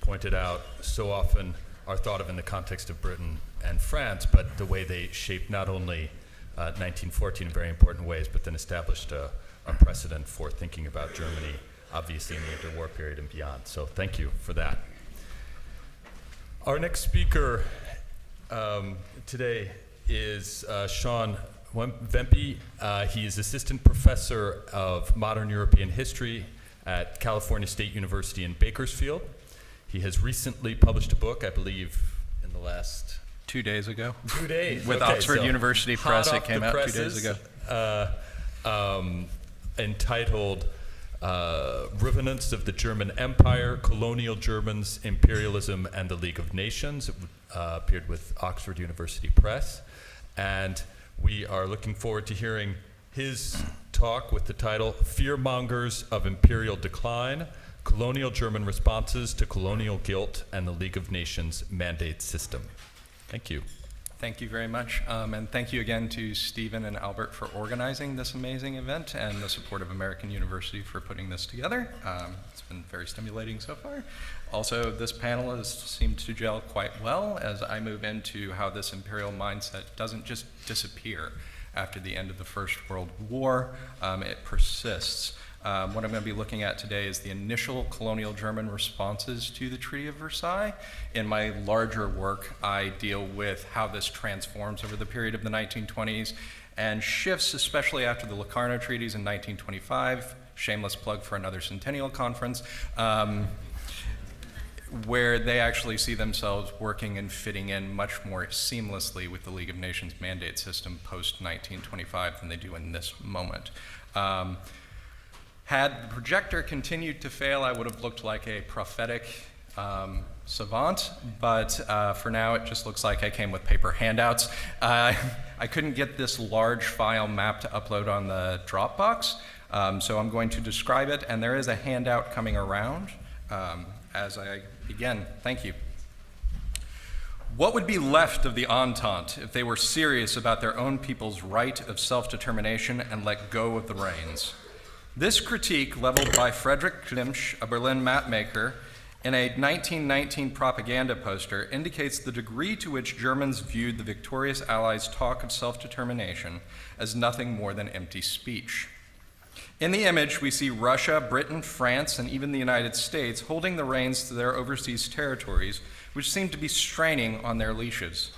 pointed out, so often are thought of in the context of Britain and France, but the way they shaped not only 1914 in very important ways, but then established a precedent for thinking about Germany, obviously in the interwar period and beyond. So thank you for that. Our next speaker today is Sean Wempe. He is assistant professor of modern European history at California State University in Bakersfield. He has recently published a book, I believe, in the last 2 days ago. 2 days. With okay, Oxford so University Press. It came out 2 days ago. Entitled Revenants of the German Empire, Colonial Germans, Imperialism, and the League of Nations. It appeared with Oxford University Press. And we are looking forward to hearing his talk with the title, Fear-mongers of Imperial Decline, Colonial German Responses to Colonial Guilt and the League of Nations Mandate System. Thank you. Thank you very much. And thank you again to Stephen and Albert for organizing this amazing event and the support of American University for putting this together. It's been very stimulating so far. Also, this panel has seemed to gel quite well as I move into how this imperial mindset doesn't just disappear after the end of the First World War. It persists. What I'm going to be looking at today is the initial colonial German responses to the Treaty of Versailles. In my larger work, I deal with how this transforms over the period of the 1920s and shifts, especially after the Locarno treaties in 1925, shameless plug for another Centennial Conference, where they actually see themselves working and fitting in much more seamlessly with the League of Nations mandate system post-1925 than they do in this moment. Had the projector continued to fail, I would have looked like a prophetic savant, but for now it just looks like I came with paper handouts. I couldn't get this large file map to upload on the Dropbox, so I'm going to describe it, and there is a handout coming around as I begin. Thank you. What would be left of the Entente if they were serious about their own people's right of self-determination and let go of the reins? This critique, leveled by Friedrich Klimsch, a Berlin mapmaker, in a 1919 propaganda poster, indicates the degree to which Germans viewed the victorious Allies' talk of self-determination as nothing more than empty speech. In the image, we see Russia, Britain, France, and even the United States holding the reins to their overseas territories, which seem to be straining on their leashes.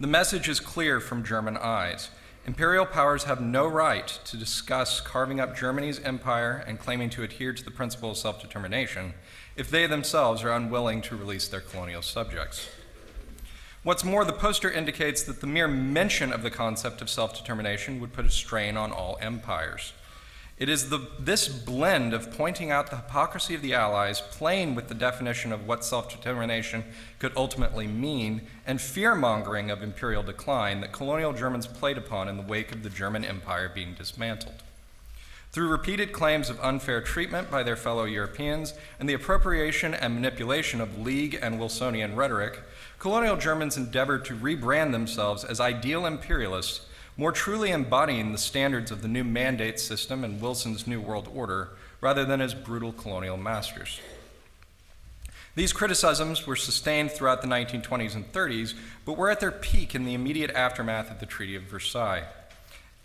The message is clear from German eyes. Imperial powers have no right to discuss carving up Germany's empire and claiming to adhere to the principle of self-determination if they themselves are unwilling to release their colonial subjects. What's more, the poster indicates that the mere mention of the concept of self-determination would put a strain on all empires. It is this blend of pointing out the hypocrisy of the Allies, playing with the definition of what self-determination could ultimately mean, and fear-mongering of imperial decline that colonial Germans played upon in the wake of the German Empire being dismantled. Through repeated claims of unfair treatment by their fellow Europeans and the appropriation and manipulation of League and Wilsonian rhetoric, colonial Germans endeavored to rebrand themselves as ideal imperialists, more truly embodying the standards of the new mandate system and Wilson's New World Order, rather than as brutal colonial masters. These criticisms were sustained throughout the 1920s and 30s, but were at their peak in the immediate aftermath of the Treaty of Versailles.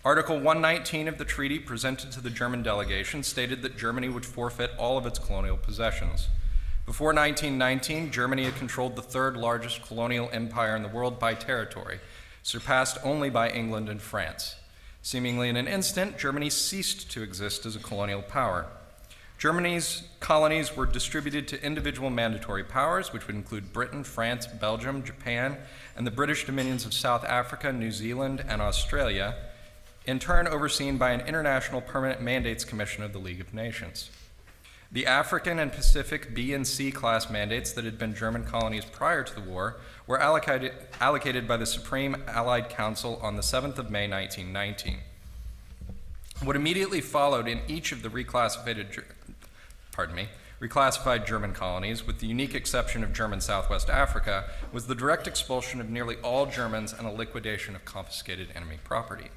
Article 119 of the treaty, presented to the German delegation, stated that Germany would forfeit all of its colonial possessions. Before 1919, Germany had controlled the third largest colonial empire in the world by territory, surpassed only by England and France. Seemingly in an instant, Germany ceased to exist as a colonial power. Germany's colonies were distributed to individual mandatory powers, which would include Britain, France, Belgium, Japan, and the British dominions of South Africa, New Zealand, and Australia, in turn overseen by an International Permanent Mandates Commission of the League of Nations. The African and Pacific B and C class mandates that had been German colonies prior to the war were allocated by the Supreme Allied Council on the 7th of May, 1919. What immediately followed in each of the reclassified German colonies, with the unique exception of German Southwest Africa, was the direct expulsion of nearly all Germans and a liquidation of confiscated enemy property.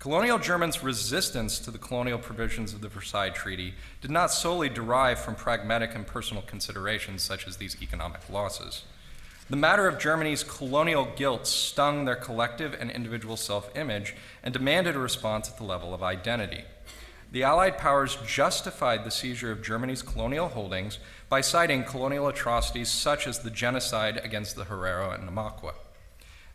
Colonial Germans' resistance to the colonial provisions of the Versailles Treaty did not solely derive from pragmatic and personal considerations such as these economic losses. The matter of Germany's colonial guilt stung their collective and individual self-image and demanded a response at the level of identity. The Allied powers justified the seizure of Germany's colonial holdings by citing colonial atrocities such as the genocide against the Herero and Namaqua.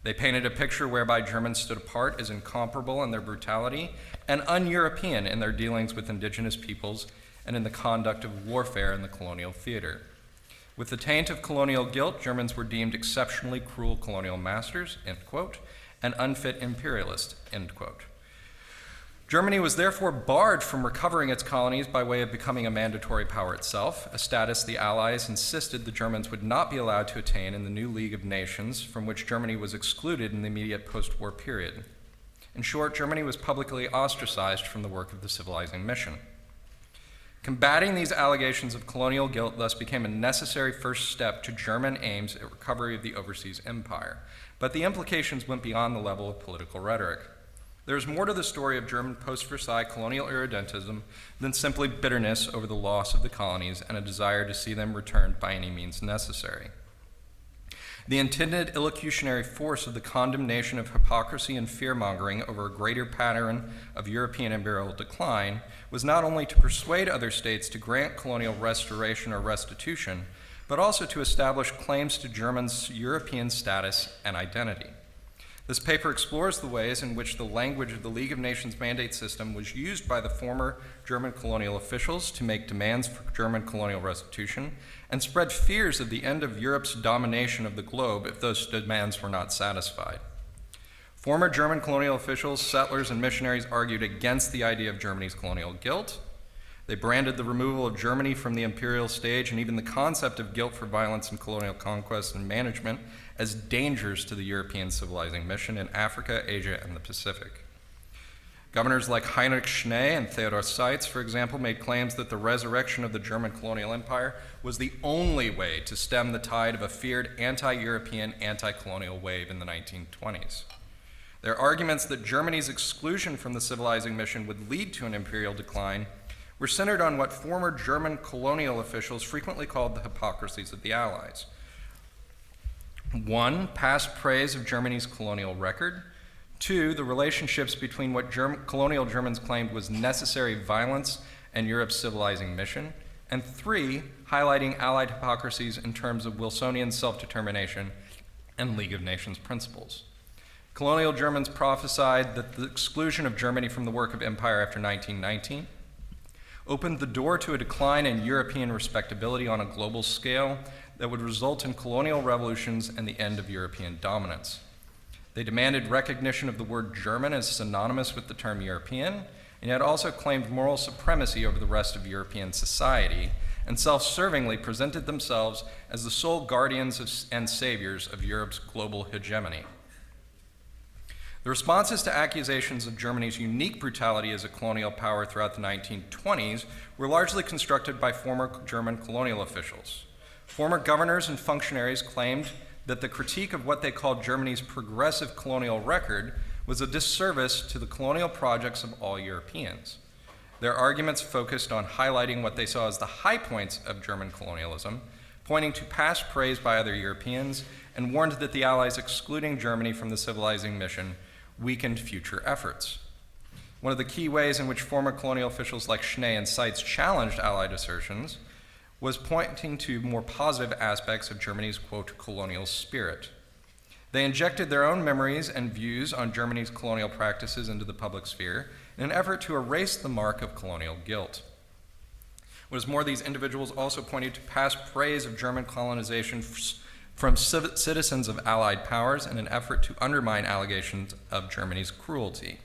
They painted a picture whereby Germans stood apart as incomparable in their brutality and un-European in their dealings with indigenous peoples and in the conduct of warfare in the colonial theater. With the taint of colonial guilt, Germans were deemed exceptionally cruel colonial masters, end quote, and unfit imperialists, end quote. Germany was therefore barred from recovering its colonies by way of becoming a mandatory power itself, a status the Allies insisted the Germans would not be allowed to attain in the new League of Nations, from which Germany was excluded in the immediate post-war period. In short, Germany was publicly ostracized from the work of the civilizing mission. Combating these allegations of colonial guilt thus became a necessary first step to German aims at recovery of the overseas empire, but the implications went beyond the level of political rhetoric. There is more to the story of German post-Versailles colonial irredentism than simply bitterness over the loss of the colonies and a desire to see them returned by any means necessary. The intended illocutionary force of the condemnation of hypocrisy and fear-mongering over a greater pattern of European imperial decline was not only to persuade other states to grant colonial restoration or restitution, but also to establish claims to Germans' European status and identity. This paper explores the ways in which the language of the League of Nations mandate system was used by the former German colonial officials to make demands for German colonial restitution and spread fears of the end of Europe's domination of the globe if those demands were not satisfied. Former German colonial officials, settlers, and missionaries argued against the idea of Germany's colonial guilt. They branded the removal of Germany from the imperial stage and even the concept of guilt for violence and colonial conquest and management as dangers to the European civilizing mission in Africa, Asia, and the Pacific. Governors like Heinrich Schnee and Theodor Seitz, for example, made claims that the resurrection of the German colonial empire was the only way to stem the tide of a feared anti-European, anti-colonial wave in the 1920s. Their arguments that Germany's exclusion from the civilizing mission would lead to an imperial decline were centered on what former German colonial officials frequently called the hypocrisies of the Allies. 1, past praise of Germany's colonial record. 2, the relationships between what colonial Germans claimed was necessary violence and Europe's civilizing mission. And 3, highlighting Allied hypocrisies in terms of Wilsonian self-determination and League of Nations principles. Colonial Germans prophesied that the exclusion of Germany from the work of empire after 1919 opened the door to a decline in European respectability on a global scale that would result in colonial revolutions and the end of European dominance. They demanded recognition of the word German as synonymous with the term European, and yet also claimed moral supremacy over the rest of European society, and self-servingly presented themselves as the sole guardians and saviors of Europe's global hegemony. The responses to accusations of Germany's unique brutality as a colonial power throughout the 1920s were largely constructed by former German colonial officials. Former governors and functionaries claimed that the critique of what they called Germany's progressive colonial record was a disservice to the colonial projects of all Europeans. Their arguments focused on highlighting what they saw as the high points of German colonialism, pointing to past praise by other Europeans, and warned that the Allies excluding Germany from the civilizing mission weakened future efforts. One of the key ways in which former colonial officials like Schnee and Seitz challenged Allied assertions was pointing to more positive aspects of Germany's, quote, colonial spirit. They injected their own memories and views on Germany's colonial practices into the public sphere in an effort to erase the mark of colonial guilt. What is more, these individuals also pointed to past praise of German colonization from citizens of Allied powers in an effort to undermine allegations of Germany's cruelty.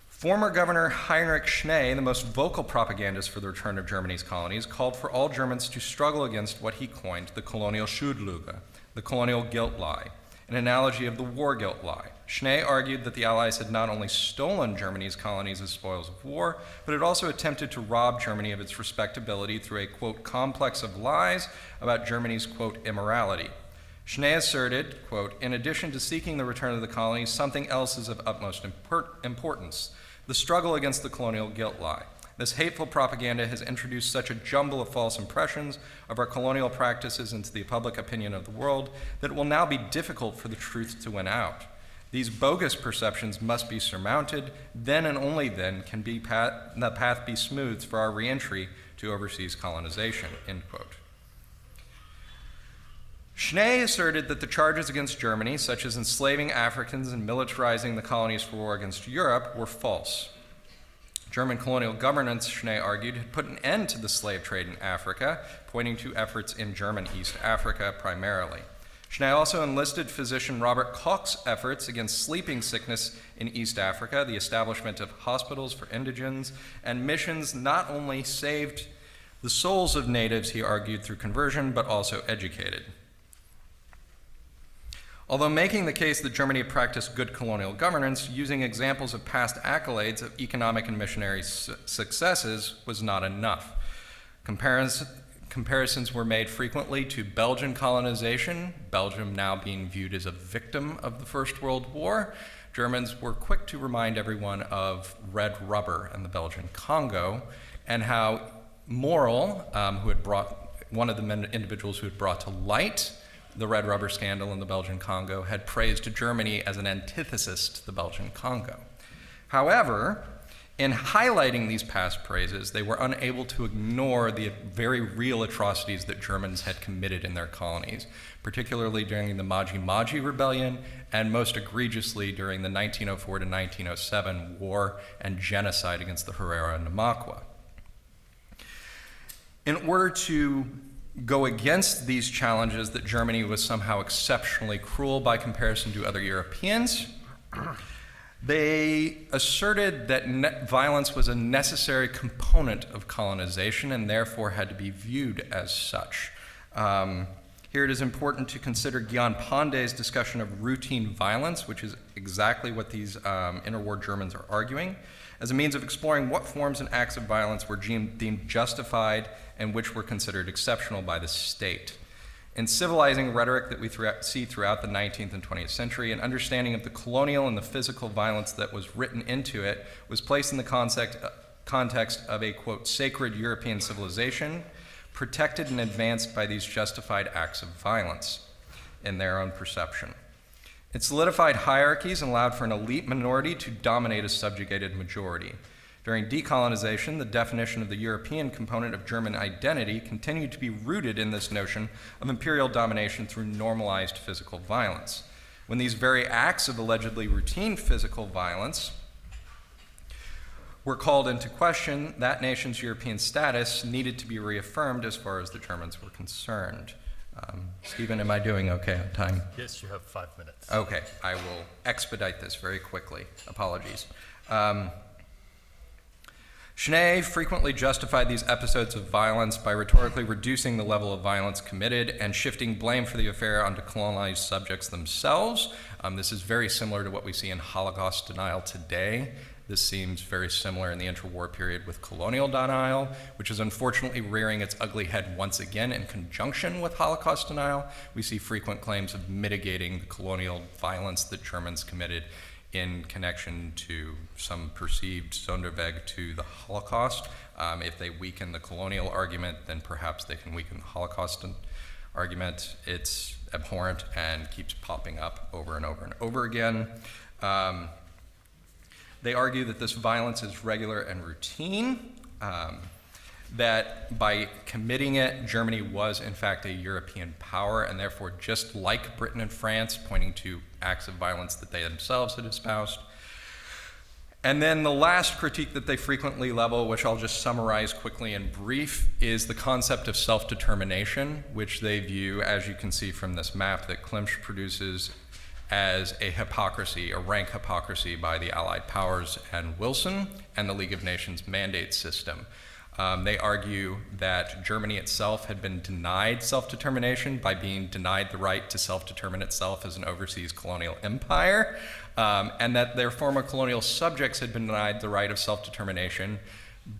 Former Governor Heinrich Schnee, the most vocal propagandist for the return of Germany's colonies, called for all Germans to struggle against what he coined the colonial Schuldlüge, the colonial guilt lie, an analogy of the war guilt lie. Schnee argued that the Allies had not only stolen Germany's colonies as spoils of war, but had also attempted to rob Germany of its respectability through a, quote, complex of lies about Germany's, quote, immorality. Schnee asserted, quote, in addition to seeking the return of the colonies, something else is of utmost importance, the struggle against the colonial guilt lie. This hateful propaganda has introduced such a jumble of false impressions of our colonial practices into the public opinion of the world that it will now be difficult for the truth to win out. These bogus perceptions must be surmounted, then and only then can the path be smoothed for our reentry to overseas colonization, end quote. Schnee asserted that the charges against Germany, such as enslaving Africans and militarizing the colonies for war against Europe, were false. German colonial governance, Schnee argued, had put an end to the slave trade in Africa, pointing to efforts in German East Africa primarily. Schnee also enlisted physician Robert Koch's efforts against sleeping sickness in East Africa. The establishment of hospitals for indigents and missions not only saved the souls of natives, he argued, through conversion, but also educated. Although making the case that Germany had practiced good colonial governance, using examples of past accolades of economic and missionary successes was not enough. Comparisons were made frequently to Belgian colonization, Belgium now being viewed as a victim of the First World War. Germans were quick to remind everyone of red rubber in the Belgian Congo, and how Morrill, one of the individuals who had brought to light the red rubber scandal in the Belgian Congo, had praised Germany as an antithesis to the Belgian Congo. However, in highlighting these past praises, they were unable to ignore the very real atrocities that Germans had committed in their colonies, particularly during the Maji-Maji Rebellion, and most egregiously during the 1904 to 1907 war and genocide against the Herero and Namaqua. In order to go against these challenges that Germany was somehow exceptionally cruel by comparison to other Europeans. They asserted that violence was a necessary component of colonization and therefore had to be viewed as such. Here it is important to consider Guillaume Pandey's discussion of routine violence, which is exactly what these interwar Germans are arguing, as a means of exploring what forms and acts of violence were deemed justified and which were considered exceptional by the state. In civilizing rhetoric that we see throughout the 19th and 20th century, an understanding of the colonial and the physical violence that was written into it was placed in the context of a, quote, sacred European civilization, protected and advanced by these justified acts of violence in their own perception. It solidified hierarchies and allowed for an elite minority to dominate a subjugated majority. During decolonization, the definition of the European component of German identity continued to be rooted in this notion of imperial domination through normalized physical violence. When these very acts of allegedly routine physical violence were called into question, that nation's European status needed to be reaffirmed as far as the Germans were concerned. Stephen, am I doing okay on time? Yes, you have 5 minutes. Okay, I will expedite this very quickly. Apologies. Gesme frequently justified these episodes of violence by rhetorically reducing the level of violence committed and shifting blame for the affair onto colonized subjects themselves. This is very similar to what we see in Holocaust denial today. This seems very similar in the interwar period with colonial denial, which is unfortunately rearing its ugly head once again in conjunction with Holocaust denial. We see frequent claims of mitigating the colonial violence that Germans committed in connection to some perceived Sonderweg to the Holocaust. If they weaken the colonial argument, then perhaps they can weaken the Holocaust argument. It's abhorrent and keeps popping up over and over and over again. They argue that this violence is regular and routine, that by committing it, Germany was in fact a European power, and therefore just like Britain and France, pointing to acts of violence that they themselves had espoused. And then the last critique that they frequently level, which I'll just summarize quickly in brief, is the concept of self-determination, which they view, as you can see from this map that Klimsch produces, as a hypocrisy, a rank hypocrisy by the Allied powers and Wilson and the League of Nations mandate system. They argue that Germany itself had been denied self-determination by being denied the right to self-determine itself as an overseas colonial empire, and that their former colonial subjects had been denied the right of self-determination,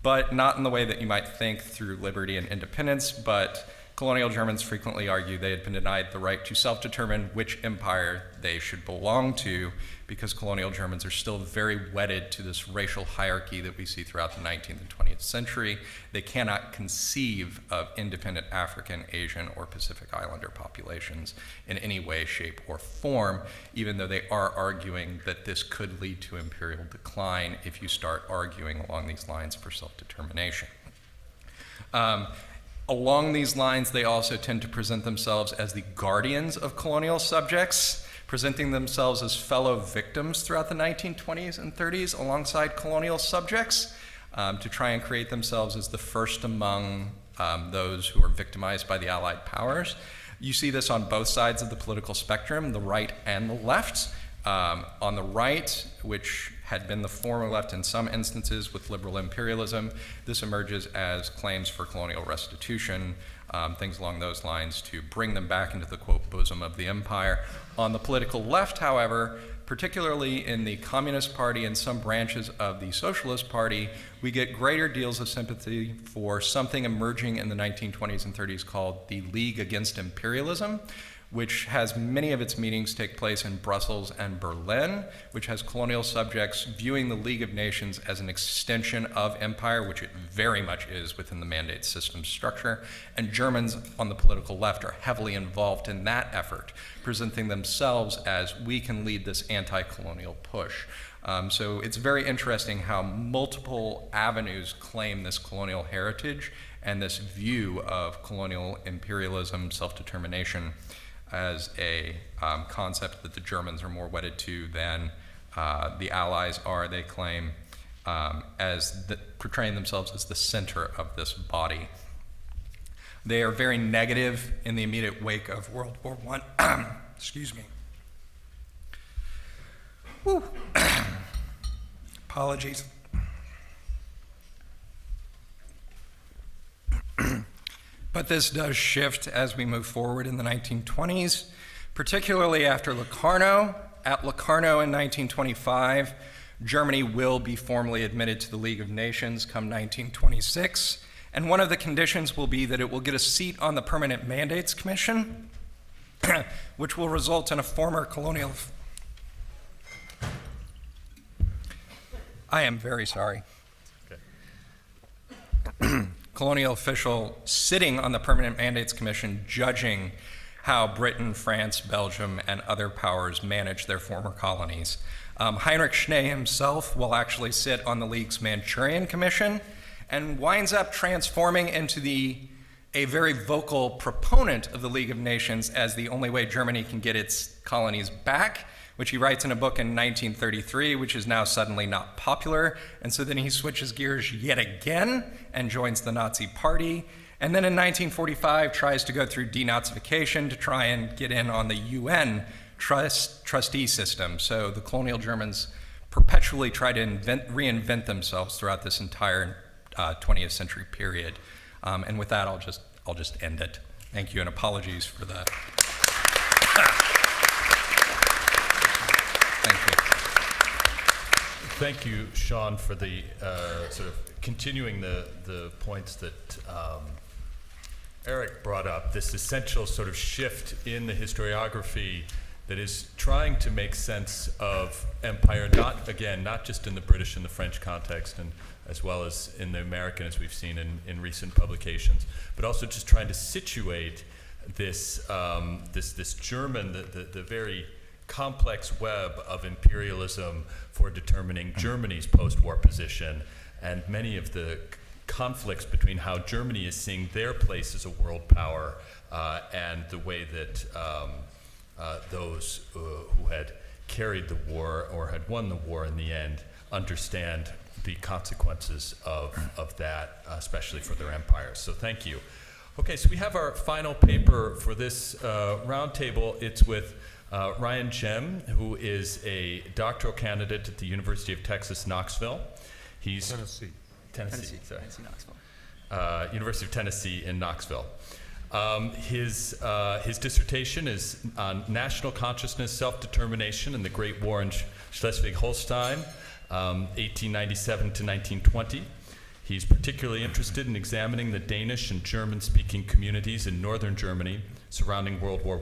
but not in the way that you might think through liberty and independence, but colonial Germans frequently argue they had been denied the right to self-determine which empire they should belong to, because colonial Germans are still very wedded to this racial hierarchy that we see throughout the 19th and 20th century. They cannot conceive of independent African, Asian, or Pacific Islander populations in any way, shape, or form, even though they are arguing that this could lead to imperial decline if you start arguing along these lines for self-determination. Along these lines, they also tend to present themselves as the guardians of colonial subjects, presenting themselves as fellow victims throughout the 1920s and 30s alongside colonial subjects, to try and create themselves as the first among those who are victimized by the Allied powers. You see this on both sides of the political spectrum, the right and the left. On the right, which had been the former left in some instances with liberal imperialism, this emerges as claims for colonial restitution, things along those lines to bring them back into the, quote, bosom of the empire. On the political left, however, particularly in the Communist Party and some branches of the Socialist Party, we get greater deals of sympathy for something emerging in the 1920s and 30s called the League Against Imperialism, which has many of its meetings take place in Brussels and Berlin, which has colonial subjects viewing the League of Nations as an extension of empire, which it very much is within the mandate system structure, and Germans on the political left are heavily involved in that effort, presenting themselves as we can lead this anti-colonial push. So it's very interesting how multiple avenues claim this colonial heritage and this view of colonial imperialism, self-determination, as a concept that the Germans are more wedded to than the Allies are, they claim, portraying themselves as the center of this body. They are very negative in the immediate wake of World War I. Excuse me. Woo. Apologies. But this does shift as we move forward in the 1920s, particularly after Locarno. At Locarno in 1925, Germany will be formally admitted to the League of Nations come 1926, and one of the conditions will be that it will get a seat on the Permanent Mandates Commission, which will result in a former colonial... I am very sorry. Okay. Colonial official sitting on the Permanent Mandates Commission judging how Britain, France, Belgium, and other powers manage their former colonies. Heinrich Schnee himself will actually sit on the League's Manchurian Commission and winds up transforming into a very vocal proponent of the League of Nations as the only way Germany can get its colonies back, which he writes in a book in 1933, which is now suddenly not popular. And so then he switches gears yet again and joins the Nazi Party. And then in 1945 tries to go through denazification to try and get in on the UN trustee system. So the colonial Germans perpetually try to reinvent themselves throughout this entire 20th century period. And with that, I'll just end it. Thank you, and apologies for that. Thank you. Thank you, Sean, for the sort of continuing the points that Erik brought up, this essential sort of shift in the historiography that is trying to make sense of empire, not just in the British and the French context, and as well as in the American, as we've seen in recent publications, but also just trying to situate this this German, the very complex web of imperialism for determining Germany's post-war position, and many of the conflicts between how Germany is seeing their place as a world power and the way that those who had carried the war or had won the war in the end understand the consequences of that, especially for their empires. So thank you. Okay, so we have our final paper for this roundtable. It's with Ryan Gesme, who is a doctoral candidate at the University of Texas, Knoxville. He's Tennessee, Knoxville. University of Tennessee in Knoxville. His dissertation is on national consciousness, self-determination, and the Great War in Schleswig-Holstein, 1897 to 1920. He's particularly interested in examining the Danish and German-speaking communities in northern Germany surrounding World War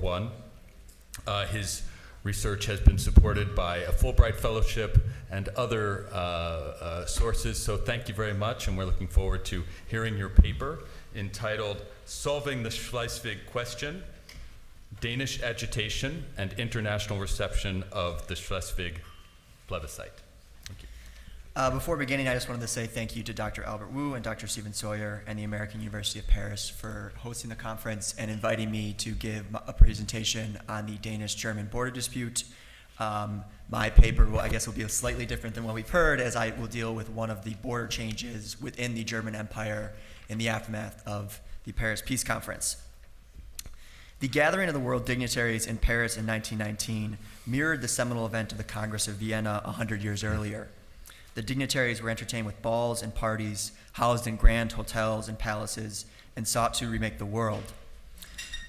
I. His research has been supported by a Fulbright Fellowship and other sources, so thank you very much, and we're looking forward to hearing your paper entitled Solving the Schleswig Question, Danish Agitation and International Reception of the Schleswig Plebiscite. Thank you. Before beginning, I just wanted to say thank you to Dr. Albert Wu and Dr. Stephen Sawyer and the American University of Paris for hosting the conference and inviting me to give a presentation on the Danish-German border dispute. My paper will be slightly different than what we've heard, as I will deal with one of the border changes within the German Empire in the aftermath of the Paris Peace Conference. The gathering of the world dignitaries in Paris in 1919 mirrored the seminal event of the Congress of Vienna 100 years earlier. The dignitaries were entertained with balls and parties, housed in grand hotels and palaces, and sought to remake the world.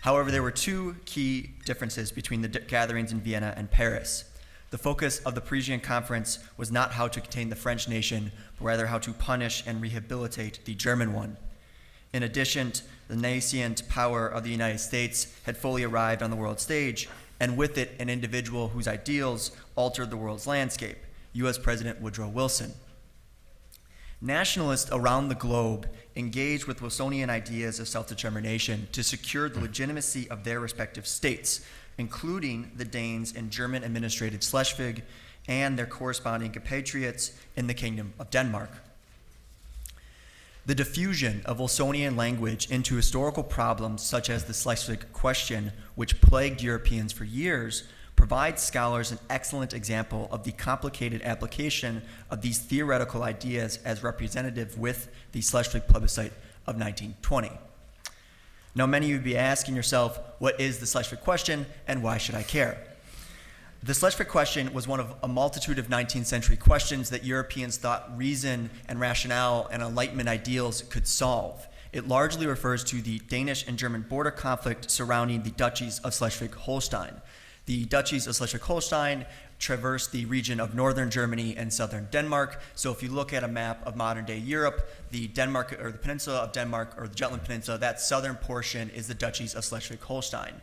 However, there were two key differences between the gatherings in Vienna and Paris. The focus of the Parisian Conference was not how to contain the French nation, but rather how to punish and rehabilitate the German one. In addition, the nascent power of the United States had fully arrived on the world stage, and with it, an individual whose ideals altered the world's landscape, U.S. President Woodrow Wilson. Nationalists around the globe engaged with Wilsonian ideas of self-determination to secure the legitimacy of their respective states, including the Danes in German-administrated Schleswig and their corresponding compatriots in the Kingdom of Denmark. The diffusion of Wilsonian language into historical problems such as the Celestra Question, which plagued Europeans for years, provides scholars an excellent example of the complicated application of these theoretical ideas as representative with the Schleswig Plebiscite of 1920. Now, many of you would be asking yourself, what is the Schleswig Question and why should I care? The Schleswig Question was one of a multitude of 19th century questions that Europeans thought reason and rationale and Enlightenment ideals could solve. It largely refers to the Danish and German border conflict surrounding the Duchies of Schleswig-Holstein. The Duchies of Schleswig-Holstein traverse the region of northern Germany and southern Denmark. So if you look at a map of modern-day Europe, the Denmark or the peninsula of Denmark or the Jutland Peninsula, that southern portion is the Duchies of Schleswig-Holstein.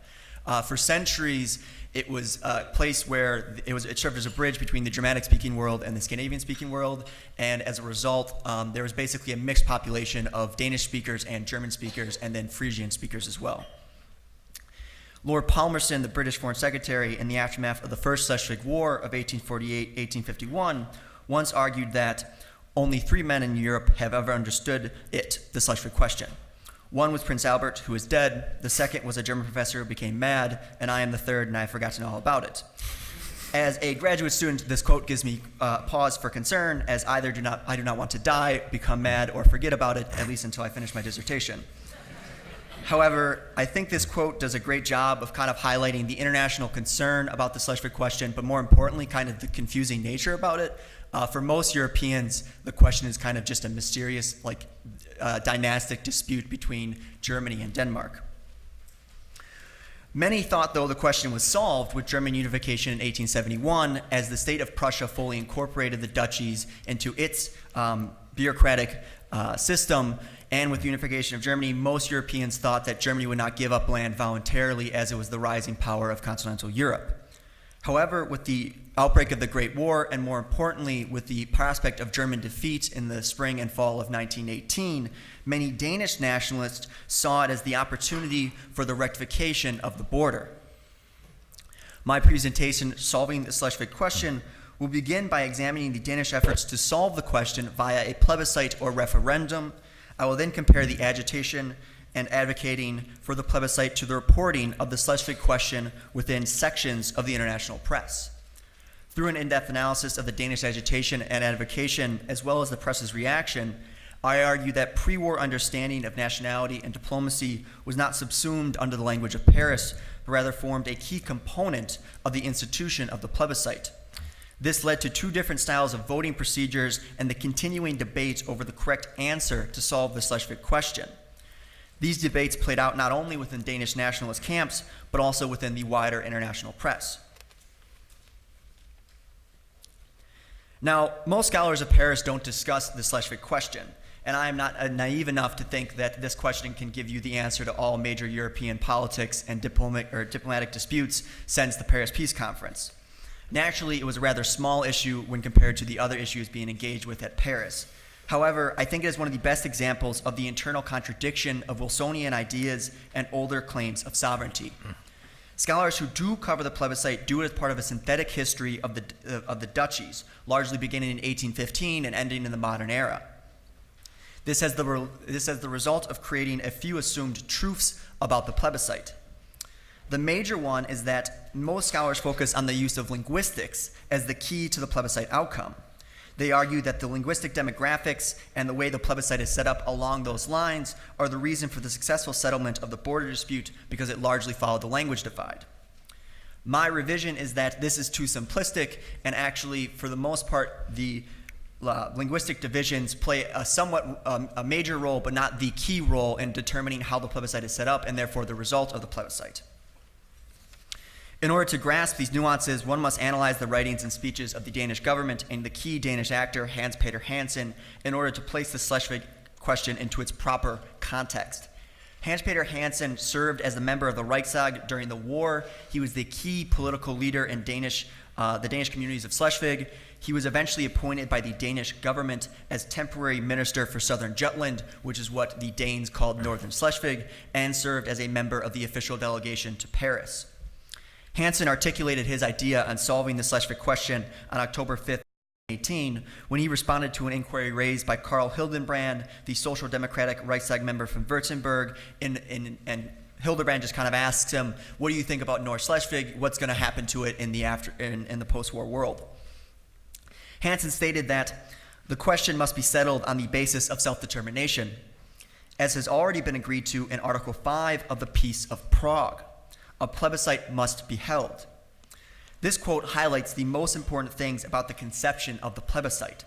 For centuries, it was a place where it served as a bridge between the Germanic-speaking world and the Scandinavian-speaking world, and as a result, there was basically a mixed population of Danish speakers and German speakers, and then Frisian speakers as well. Lord Palmerston, the British Foreign Secretary, in the aftermath of the First Schleswig War of 1848-1851, once argued that only 3 men in Europe have ever understood it, the Schleswig Question. One was Prince Albert, who is dead. The second was a German professor who became mad, and I am the third, and I have forgotten all about it. As a graduate student, this quote gives me pause for concern, as I do not want to die, become mad, or forget about it, at least until I finish my dissertation. However, I think this quote does a great job of kind of highlighting the international concern about the Schleswig Question, but more importantly, kind of the confusing nature about it. For most Europeans, the question is kind of just a mysterious, dynastic dispute between Germany and Denmark. Many thought, though, the question was solved with German unification in 1871, as the state of Prussia fully incorporated the duchies into its bureaucratic system. And with the unification of Germany, most Europeans thought that Germany would not give up land voluntarily, as it was the rising power of continental Europe. However, with the outbreak of the Great War, and more importantly, with the prospect of German defeat in the spring and fall of 1918, many Danish nationalists saw it as the opportunity for the rectification of the border. My presentation, Solving the Schleswig Question, will begin by examining the Danish efforts to solve the question via a plebiscite or referendum. I will then compare the agitation and advocating for the plebiscite to the reporting of the Schleswig Question within sections of the international press. Through an in-depth analysis of the Danish agitation and advocation, as well as the press's reaction, I argue that pre-war understanding of nationality and diplomacy was not subsumed under the language of Paris, but rather formed a key component of the institution of the plebiscite. This led to 2 different styles of voting procedures and the continuing debate over the correct answer to solve the Schleswig Question. These debates played out not only within Danish nationalist camps, but also within the wider international press. Now, most scholars of Paris don't discuss the Schleswig Question, and I am not naive enough to think that this question can give you the answer to all major European politics and diplomatic disputes since the Paris Peace Conference. Naturally, it was a rather small issue when compared to the other issues being engaged with at Paris. However, I think it is one of the best examples of the internal contradiction of Wilsonian ideas and older claims of sovereignty. Scholars who do cover the plebiscite do it as part of a synthetic history of the duchies, largely beginning in 1815 and ending in the modern era. This has the result of creating a few assumed truths about the plebiscite. The major one is that most scholars focus on the use of linguistics as the key to the plebiscite outcome. They argue that the linguistic demographics and the way the plebiscite is set up along those lines are the reason for the successful settlement of the border dispute, because it largely followed the language divide. My revision is that this is too simplistic, and actually, for the most part, the linguistic divisions play a major role, but not the key role in determining how the plebiscite is set up, and therefore the result of the plebiscite. In order to grasp these nuances, one must analyze the writings and speeches of the Danish government and the key Danish actor, Hans Peter Hansen, in order to place the Schleswig Question into its proper context. Hans Peter Hansen served as a member of the Riksdag during the war. He was the key political leader in the Danish communities of Schleswig. He was eventually appointed by the Danish government as temporary minister for southern Jutland, which is what the Danes called northern Schleswig, and served as a member of the official delegation to Paris. Hansen articulated his idea on solving the Schleswig Question on October 5th, 1918, when he responded to an inquiry raised by Karl Hildenbrand, the Social Democratic Reichstag member from Württemberg, and Hildebrand just kind of asks him, "What do you think about North Schleswig? What's going to happen to it in the post-war world?" Hansen stated that the question must be settled on the basis of self-determination. as has already been agreed to in Article 5 of the Peace of Prague. A plebiscite must be held. This quote highlights the most important things about the conception of the plebiscite.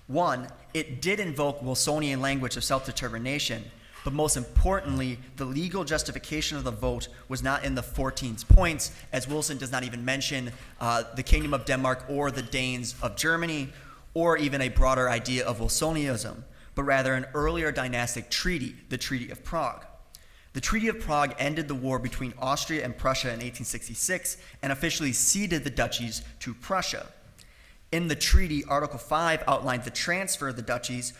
One, it did invoke Wilsonian language of self-determination, but most importantly, the legal justification of the vote was not in the 14 points, as Wilson does not even mention the Kingdom of Denmark or the Danes of Germany, or even a broader idea of Wilsonianism, but rather an earlier dynastic treaty, the Treaty of Prague. The Treaty of Prague ended the war between Austria and Prussia in 1866 and officially ceded the duchies to Prussia. In the treaty, Article 5 outlined the transfer of the duchies,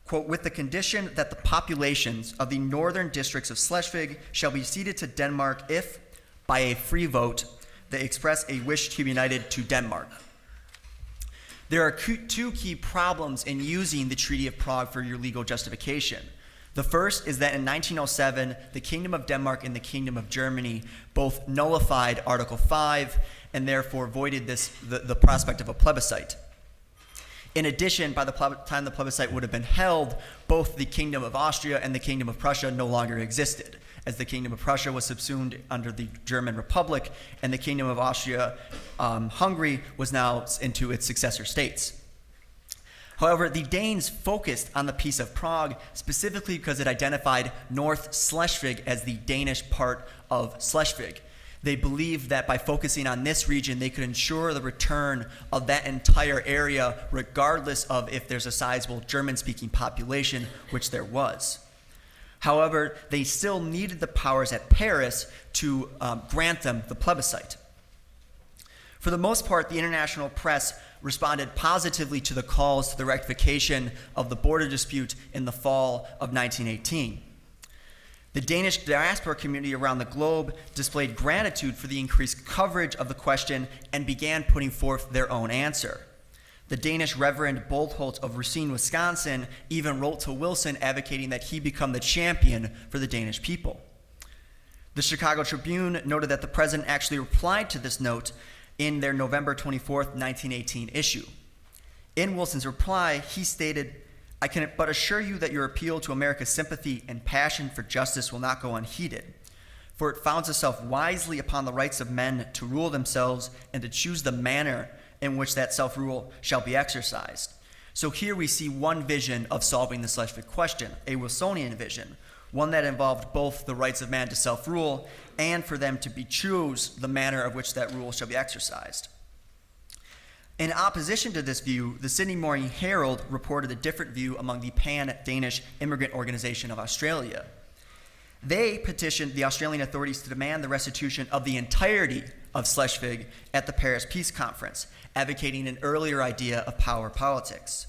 quote, with the condition that the populations of the northern districts of Schleswig shall be ceded to Denmark if, by a free vote, they express a wish to be united to Denmark. There are two key problems in using the Treaty of Prague for your legal justification. The first is that in 1907, the Kingdom of Denmark and the Kingdom of Germany both nullified Article 5 and therefore voided the prospect of a plebiscite. In addition, by the time the plebiscite would have been held, both the Kingdom of Austria and the Kingdom of Prussia no longer existed, as the Kingdom of Prussia was subsumed under the German Republic, and the Kingdom of Austria-Hungary was now into its successor states. However, the Danes focused on the Peace of Prague specifically because it identified North Schleswig as the Danish part of Schleswig. They believed that by focusing on this region, they could ensure the return of that entire area, regardless of if there's a sizable German-speaking population, which there was. However, they still needed the powers at Paris to grant them the plebiscite. For the most part, the international press responded positively to the calls to the rectification of the border dispute in the fall of 1918. The Danish diaspora community around the globe displayed gratitude for the increased coverage of the question and began putting forth their own answer. The Danish Reverend Boltholt of Racine, Wisconsin, even wrote to Wilson advocating that he become the champion for the Danish people. The Chicago Tribune noted that the president actually replied to this note in their November 24th, 1918 issue. In Wilson's reply, he stated, "I can but assure you that your appeal to America's sympathy and passion for justice will not go unheeded, for it founds itself wisely upon the rights of men to rule themselves and to choose the manner in which that self-rule shall be exercised." So here we see one vision of solving the Schleswig question, a Wilsonian vision, one that involved both the rights of man to self-rule and for them to choose the manner of which that rule shall be exercised. In opposition to this view, the Sydney Morning Herald reported a different view among the Pan-Danish Immigrant Organization of Australia. They petitioned the Australian authorities to demand the restitution of the entirety of Schleswig at the Paris Peace Conference, advocating an earlier idea of power politics.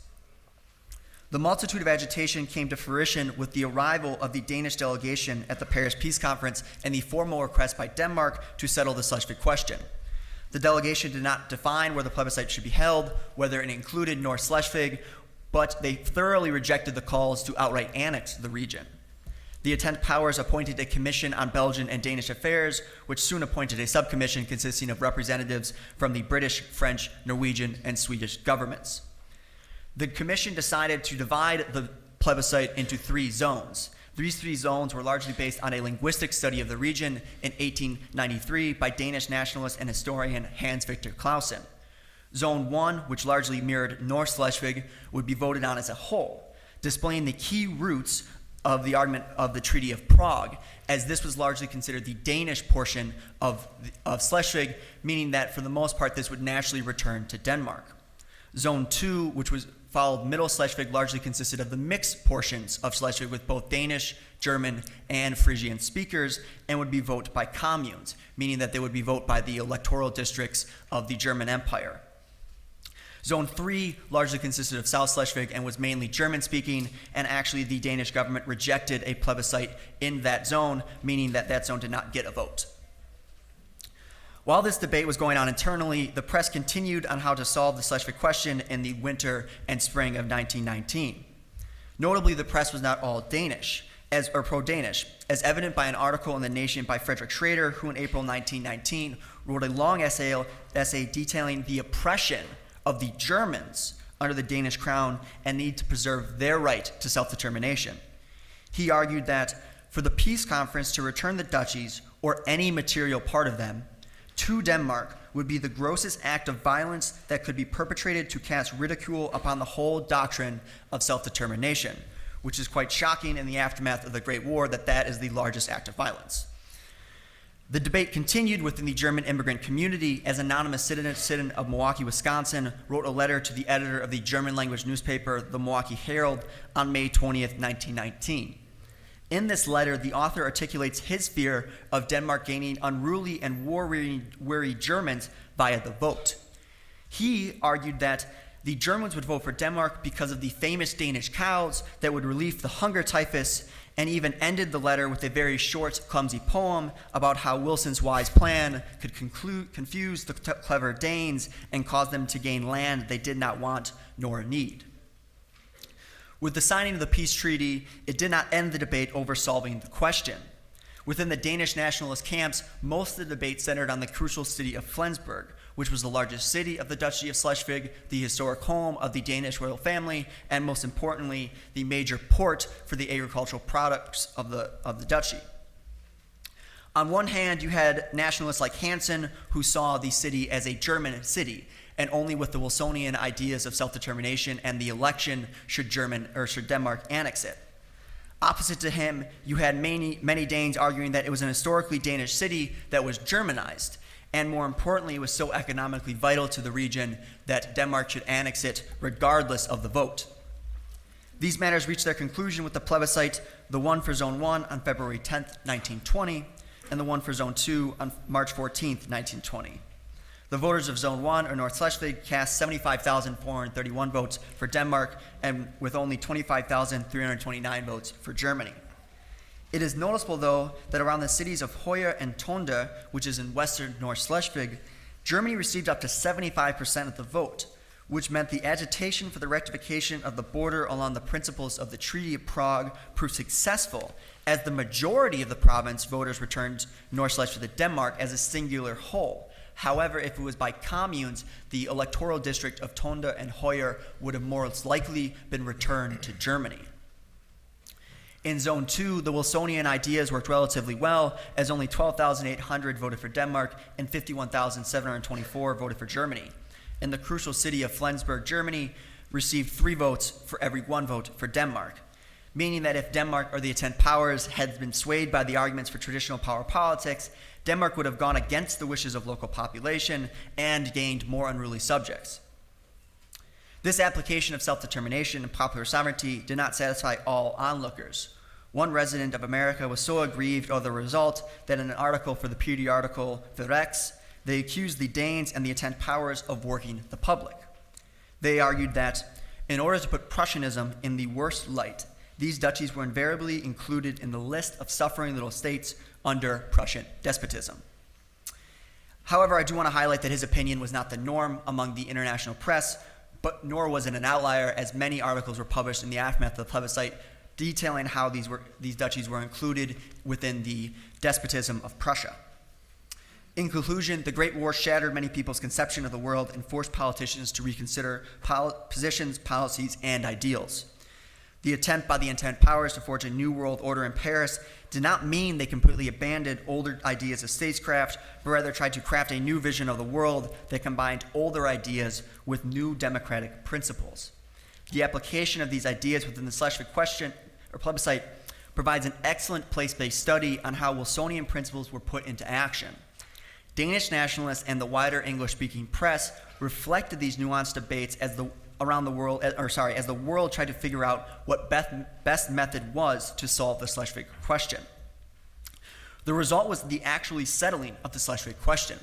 The multitude of agitation came to fruition with the arrival of the Danish delegation at the Paris Peace Conference and the formal request by Denmark to settle the Schleswig question. The delegation did not define where the plebiscite should be held, whether it included North Schleswig, but they thoroughly rejected the calls to outright annex the region. The Entente Powers appointed a commission on Belgian and Danish affairs, which soon appointed a subcommission consisting of representatives from the British, French, Norwegian, and Swedish governments. The commission decided to divide the plebiscite into 3 zones. These 3 zones were largely based on a linguistic study of the region in 1893 by Danish nationalist and historian Hans Victor Clausen. Zone 1, which largely mirrored North Schleswig, would be voted on as a whole, displaying the key roots of the argument of the Treaty of Prague, as this was largely considered the Danish portion of Schleswig, meaning that for the most part this would naturally return to Denmark. Zone 2, which followed Middle Schleswig, largely consisted of the mixed portions of Schleswig with both Danish, German, and Frisian speakers, and would be voted by communes, meaning that they would be voted by the electoral districts of the German Empire. Zone 3 largely consisted of South Schleswig and was mainly German-speaking, and actually the Danish government rejected a plebiscite in that zone, meaning that that zone did not get a vote. While this debate was going on internally, the press continued on how to solve the Schleswig question in the winter and spring of 1919. Notably, the press was not all Danish, or pro-Danish, as evident by an article in The Nation by Frederick Schrader, who in April 1919 wrote a long essay detailing the oppression of the Germans under the Danish crown and need to preserve their right to self-determination. He argued that for the peace conference to return the duchies, or any material part of them, to Denmark would be the grossest act of violence that could be perpetrated to cast ridicule upon the whole doctrine of self-determination, which is quite shocking in the aftermath of the Great War that is the largest act of violence. The debate continued within the German immigrant community as anonymous citizen of Milwaukee, Wisconsin, wrote a letter to the editor of the German-language newspaper, the Milwaukee Herald, on May 20th, 1919. In this letter, the author articulates his fear of Denmark gaining unruly and war-weary Germans via the vote. He argued that the Germans would vote for Denmark because of the famous Danish cows that would relieve the hunger typhus, and even ended the letter with a very short, clumsy poem about how Wilson's wise plan could confuse the clever Danes and cause them to gain land they did not want nor need. With the signing of the peace treaty, it did not end the debate over solving the question. Within the Danish nationalist camps, most of the debate centered on the crucial city of Flensburg, which was the largest city of the Duchy of Schleswig, the historic home of the Danish royal family, and most importantly, the major port for the agricultural products of the duchy. On one hand, you had nationalists like Hansen, who saw the city as a German city, and only with the Wilsonian ideas of self-determination and the election should Denmark annex it. Opposite to him, you had many Danes arguing that it was an historically Danish city that was Germanized, and more importantly, it was so economically vital to the region that Denmark should annex it regardless of the vote. These matters reached their conclusion with the plebiscite, the one for Zone 1 on February 10th, 1920, and the one for Zone 2 on March 14th, 1920. The voters of Zone 1, or North Schleswig, cast 75,431 votes for Denmark, and with only 25,329 votes for Germany. It is noticeable, though, that around the cities of Hoyer and Tonde, which is in western North Schleswig, Germany received up to 75% of the vote, which meant the agitation for the rectification of the border along the principles of the Treaty of Prague proved successful, as the majority of the province voters returned North Schleswig to Denmark as a singular whole. However, if it was by communes, the electoral district of Tonde and Hoyer would have most likely been returned to Germany. In Zone 2, the Wilsonian ideas worked relatively well, as only 12,800 voted for Denmark and 51,724 voted for Germany. And the crucial city of Flensburg, Germany, received 3 votes for every 1 vote for Denmark, meaning that if Denmark or the Entente powers had been swayed by the arguments for traditional power politics, Denmark would have gone against the wishes of local population and gained more unruly subjects. This application of self-determination and popular sovereignty did not satisfy all onlookers. One resident of America was so aggrieved over the result that in an article for the periodical Verrex, they accused the Danes and the Entente powers of working the public. They argued that in order to put Prussianism in the worst light, these duchies were invariably included in the list of suffering little states under Prussian despotism. However, I do want to highlight that his opinion was not the norm among the international press, but nor was it an outlier, as many articles were published in the aftermath of the plebiscite detailing how these duchies were included within the despotism of Prussia. In conclusion, the Great War shattered many people's conception of the world and forced politicians to reconsider positions, policies, and ideals. The attempt by the Entente powers to forge a new world order in Paris did not mean they completely abandoned older ideas of statecraft, but rather tried to craft a new vision of the world that combined older ideas with new democratic principles. The application of these ideas within the Celestra Question, or plebiscite, provides an excellent place-based study on how Wilsonian principles were put into action. Danish nationalists and the wider English-speaking press reflected these nuanced debates as the world tried to figure out what best method was to solve the Schleswig question. The result was the actually settling of the Schleswig question,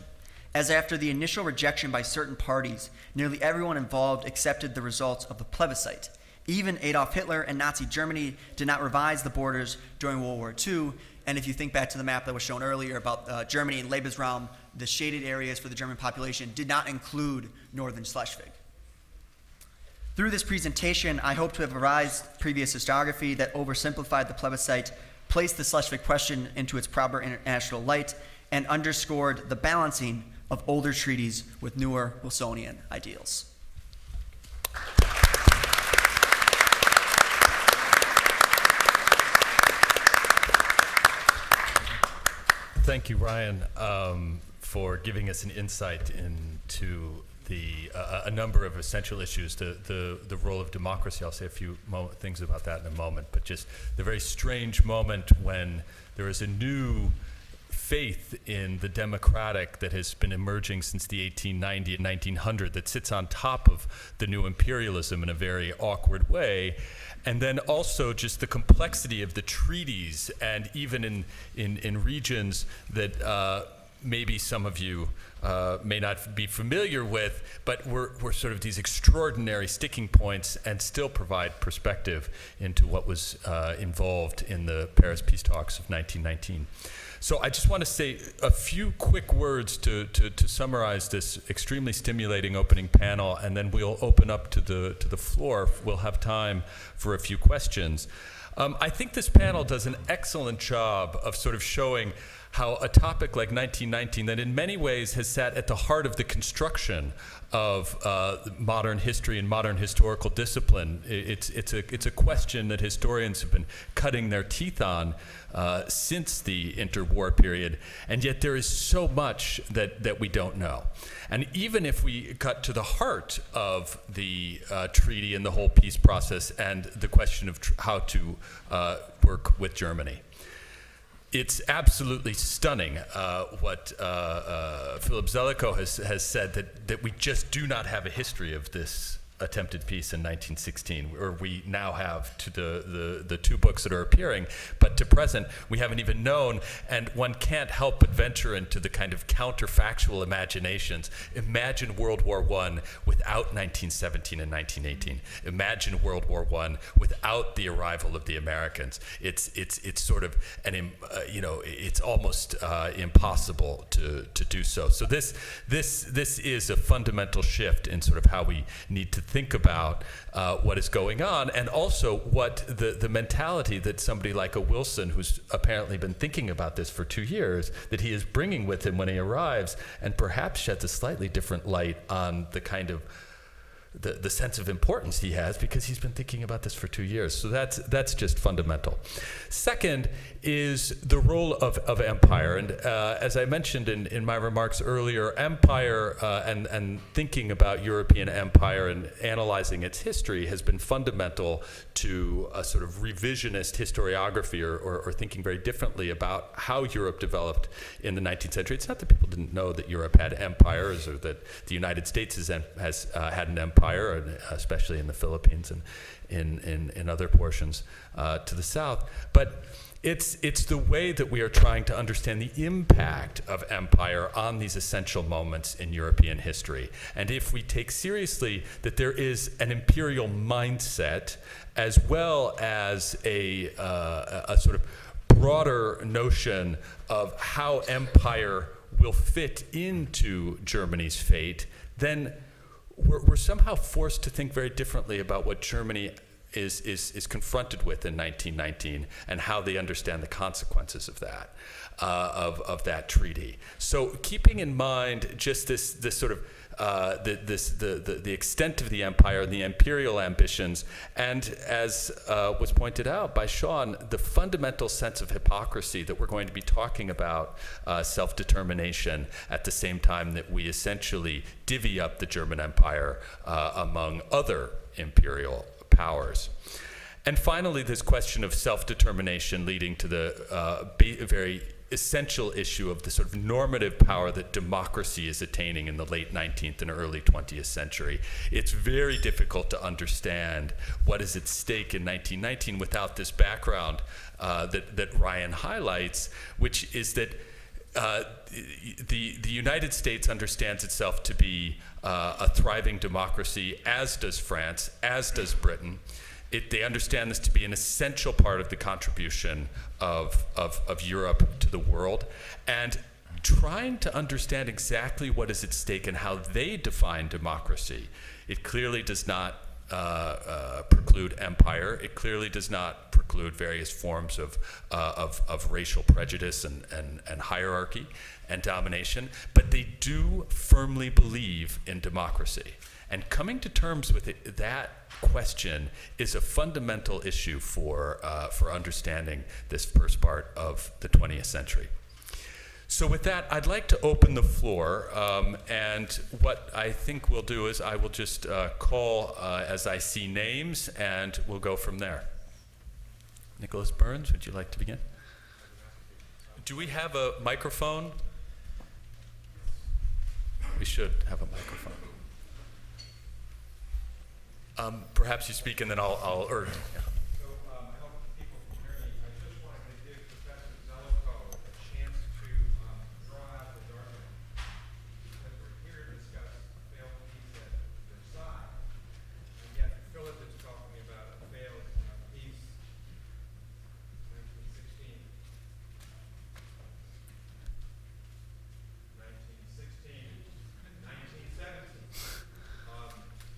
as after the initial rejection by certain parties, nearly everyone involved accepted the results of the plebiscite. Even Adolf Hitler and Nazi Germany did not revise the borders during World War II, and if you think back to the map that was shown earlier about Germany and Lebensraum, the shaded areas for the German population did not include northern Schleswig. Through this presentation, I hope to have revised previous historiography that oversimplified the plebiscite, placed the Schleswig question into its proper international light, and underscored the balancing of older treaties with newer Wilsonian ideals. thank you, Ryan, for giving us an insight into a number of essential issues, the role of democracy. I'll say a few things about that in a moment, but just the very strange moment when there is a new faith in the democratic that has been emerging since the 1890 and 1900 that sits on top of the new imperialism in a very awkward way. And then also just the complexity of the treaties, and even in regions that maybe some of you may not be familiar with, but were sort of these extraordinary sticking points and still provide perspective into what was involved in the Paris peace talks of 1919. So I just want to say a few quick words to summarize this extremely stimulating opening panel, and then we'll open up to the floor. We'll have time for a few questions. I think this panel does an excellent job of sort of showing how a topic like 1919 that in many ways has sat at the heart of the construction of modern history and modern historical discipline. It's a question that historians have been cutting their teeth on since the interwar period, and yet there is so much that we don't know. And even if we cut to the heart of the treaty and the whole peace process and the question of how to work with Germany, it's absolutely stunning what Philip Zelikow has said, that we just do not have a history of this attempted peace in 1916, or we now have to the two books that are appearing, but to present we haven't even known, and one can't help but venture into the kind of counterfactual imaginations. Imagine World War I without 1917 and 1918. Imagine World War I without the arrival of the Americans. It's sort of it's almost impossible to do so. So this is a fundamental shift in sort of how we need to think about what is going on, and also what the mentality that somebody like a Wilson, who's apparently been thinking about this for 2 years, that he is bringing with him when he arrives, and perhaps sheds a slightly different light on the kind of the sense of importance he has, because he's been thinking about this for 2 years. So that's just fundamental. Second is the role of empire. And as I mentioned in my remarks earlier, empire and thinking about European empire and analyzing its history has been fundamental to a sort of revisionist historiography, or thinking very differently about how Europe developed in the 19th century. It's not that people didn't know that Europe had empires, or that the United States has had an empire, especially in the Philippines and in other portions to the south. But it's the way that we are trying to understand the impact of empire on these essential moments in European history. And if we take seriously that there is an imperial mindset, as well as a sort of broader notion of how empire will fit into Germany's fate, then we're somehow forced to think very differently about what Germany is confronted with in 1919, and how they understand the consequences of that, of that treaty. So keeping in mind just this sort of the extent of the empire and the imperial ambitions, and as was pointed out by Sean, the fundamental sense of hypocrisy that we're going to be talking about self-determination at the same time that we essentially divvy up the German Empire among other imperial powers. And finally, this question of self-determination leading to the very essential issue of the sort of normative power that democracy is attaining in the late 19th and early 20th century. It's very difficult to understand what is at stake in 1919 without this background that Ryan highlights, which is that the United States understands itself to be a thriving democracy, as does France, as does Britain. They understand this to be an essential part of the contribution of Europe to the world, and trying to understand exactly what is at stake and how they define democracy. It clearly does not preclude empire. It clearly does not preclude various forms of racial prejudice and hierarchy and domination, but they do firmly believe in democracy. And coming to terms with that question is a fundamental issue for understanding this first part of the 20th century. So with that, I'd like to open the floor, and what I think we'll do is I will just call as I see names, and we'll go from there. Nicholas Burns, would you like to begin? Do we have a microphone? We should have a microphone. Perhaps you speak, and then I'll or. Yeah. So I hope people can hear me. I just wanted to give Professor Zelikow a chance to draw out the dark because we're here to discuss failed peace at Versailles, and yet Philip is talking about a failed peace 1916, 1916, 1917.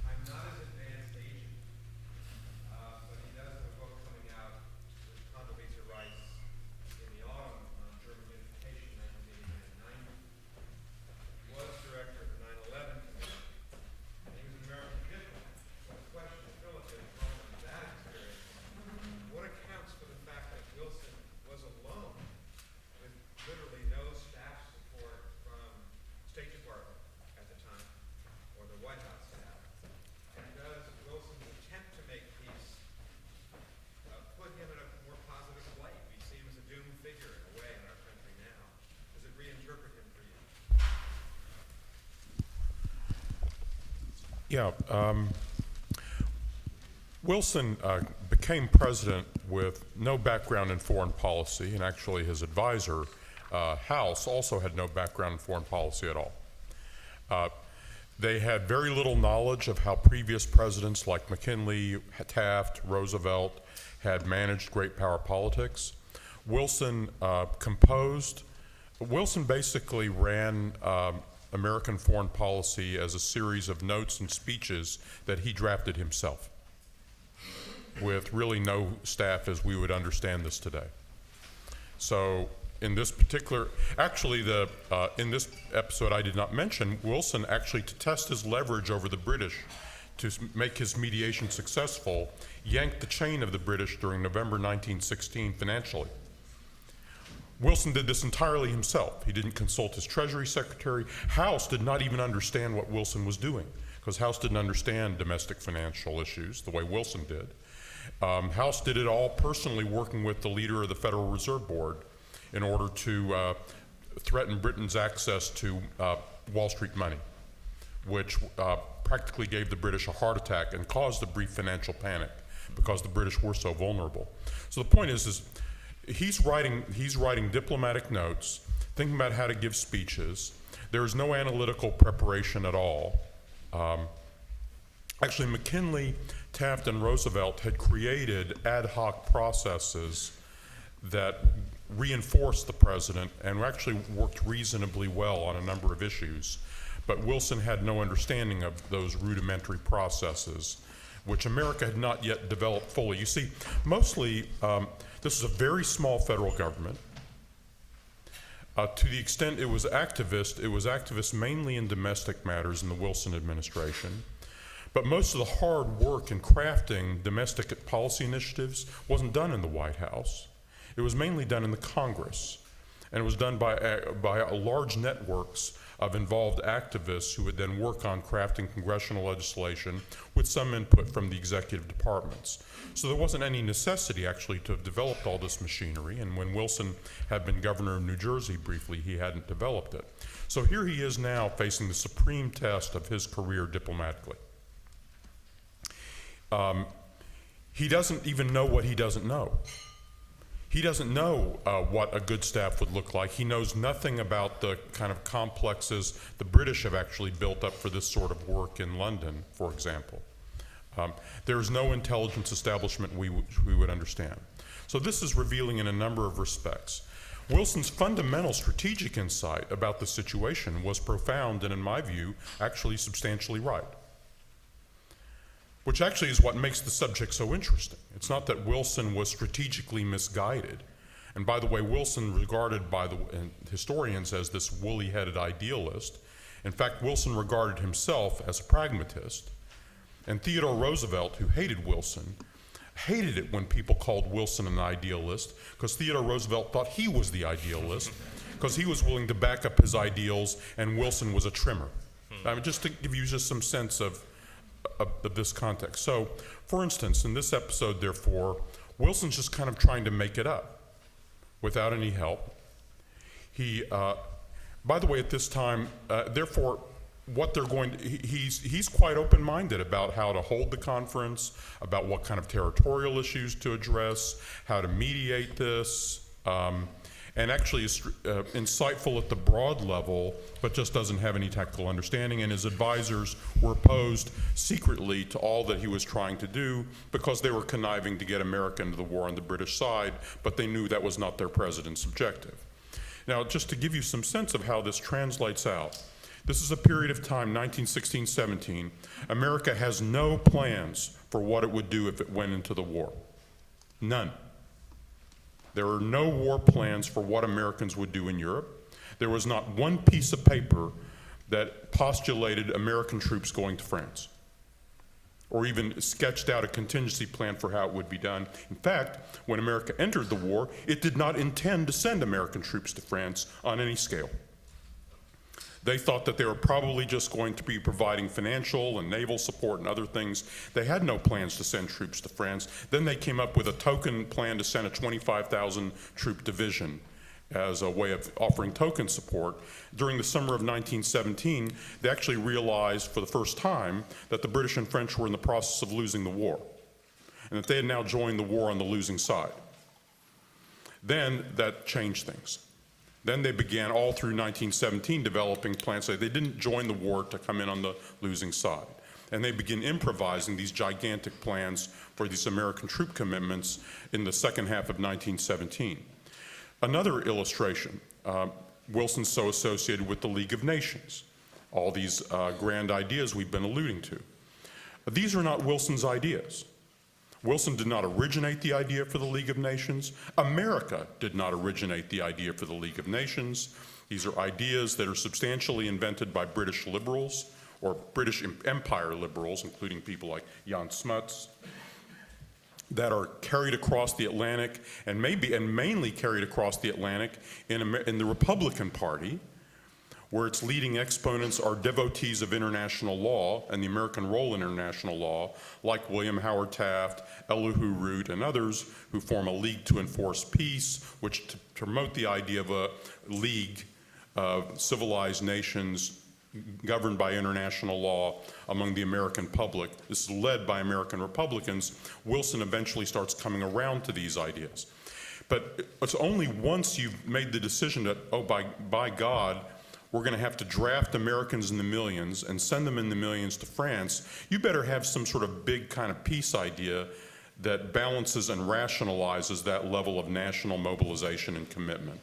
I'm not as advanced Asian, but he does have a book coming out with Condoleezza Rice in the autumn on German unification, 1989. He was director of the 9/11 Committee, and he was an American diplomat. So the question to Philip is, from that experience, what accounts for the fact that Wilson was alone with literally no staff support from State Department at the time, or the White House staff? And does Wilson's attempt to make peace put him in a more positive light? We see him as a doomed figure in a way in our country now. Does it reinterpret him for you? Yeah, Wilson became president with no background in foreign policy, and actually his advisor, House, also had no background in foreign policy at all. They had very little knowledge of how previous presidents like McKinley, Taft, Roosevelt had managed great power politics. Wilson Wilson basically ran American foreign policy as a series of notes and speeches that he drafted himself, with really no staff as we would understand this today. So in this particular, actually in this episode I did not mention, Wilson actually, to test his leverage over the British to make his mediation successful, yanked the chain of the British during November 1916 financially. Wilson did this entirely himself. He didn't consult his Treasury Secretary. House did not even understand what Wilson was doing, because House didn't understand domestic financial issues the way Wilson did. House did it all personally, working with the leader of the Federal Reserve Board in order to threaten Britain's access to Wall Street money, which practically gave the British a heart attack and caused a brief financial panic because the British were so vulnerable. So the point is he's writing diplomatic notes, thinking about how to give speeches. There's no analytical preparation at all. Actually, McKinley, Taft, and Roosevelt had created ad hoc processes that reinforced the president and actually worked reasonably well on a number of issues. But Wilson had no understanding of those rudimentary processes, which America had not yet developed fully. You see, mostly, this is a very small federal government. To the extent it was activist mainly in domestic matters in the Wilson administration. But most of the hard work in crafting domestic policy initiatives wasn't done in the White House. It was mainly done in the Congress. And it was done by large networks of involved activists who would then work on crafting congressional legislation with some input from the executive departments. So there wasn't any necessity actually to have developed all this machinery, and when Wilson had been governor of New Jersey briefly, he hadn't developed it. So here he is now facing the supreme test of his career diplomatically. He doesn't even know what he doesn't know. He doesn't know what a good staff would look like. He knows nothing about the kind of complexes the British have actually built up for this sort of work in London, for example. There is no intelligence establishment we would understand. So this is revealing in a number of respects. Wilson's fundamental strategic insight about the situation was profound and, in my view, actually substantially right. Which actually is what makes the subject so interesting. It's not that Wilson was strategically misguided. And by the way, Wilson regarded by the historians as this woolly-headed idealist. In fact, Wilson regarded himself as a pragmatist. And Theodore Roosevelt, who hated Wilson, hated it when people called Wilson an idealist, because Theodore Roosevelt thought he was the idealist, because he was willing to back up his ideals, and Wilson was a trimmer. I mean, just to give you just some sense of this context. So, for instance, in this episode, therefore, Wilson's just kind of trying to make it up without any help. He, by the way, at this time, therefore, what they're going to, he's quite open-minded about how to hold the conference, about what kind of territorial issues to address, how to mediate this, and actually is insightful at the broad level, but just doesn't have any technical understanding, and his advisors were opposed secretly to all that he was trying to do because they were conniving to get America into the war on the British side, but they knew that was not their president's objective. Now, just to give you some sense of how this translates out, this is a period of time, 1916-17. America has no plans for what it would do if it went into the war. None. There are no war plans for what Americans would do in Europe. There was not one piece of paper that postulated American troops going to France, or even sketched out a contingency plan for how it would be done. In fact, when America entered the war, it did not intend to send American troops to France on any scale. They thought that they were probably just going to be providing financial and naval support and other things. They had no plans to send troops to France. Then they came up with a token plan to send a 25,000 troop division as a way of offering token support. During the summer of 1917, they actually realized for the first time that the British and French were in the process of losing the war, and that they had now joined the war on the losing side. Then that changed things. Then they began all through 1917 developing plans. They didn't join the war to come in on the losing side. And they began improvising these gigantic plans for these American troop commitments in the second half of 1917. Another illustration, Wilson's so associated with the League of Nations, all these grand ideas we've been alluding to. These are not Wilson's ideas. Wilson did not originate the idea for the League of Nations. America did not originate the idea for the League of Nations. These are ideas that are substantially invented by British liberals or British Empire liberals, including people like Jan Smuts, that are carried across the Atlantic and mainly carried across the Atlantic in the Republican Party, where its leading exponents are devotees of international law and the American role in international law, like William Howard Taft, Elihu Root, and others who form a league to enforce peace, which to promote the idea of a league of civilized nations governed by international law among the American public. This is led by American Republicans. Wilson eventually starts coming around to these ideas. But it's only once you've made the decision that, oh, by God, we're going to have to draft Americans in the millions and send them in the millions to France, you better have some sort of big kind of peace idea that balances and rationalizes that level of national mobilization and commitment.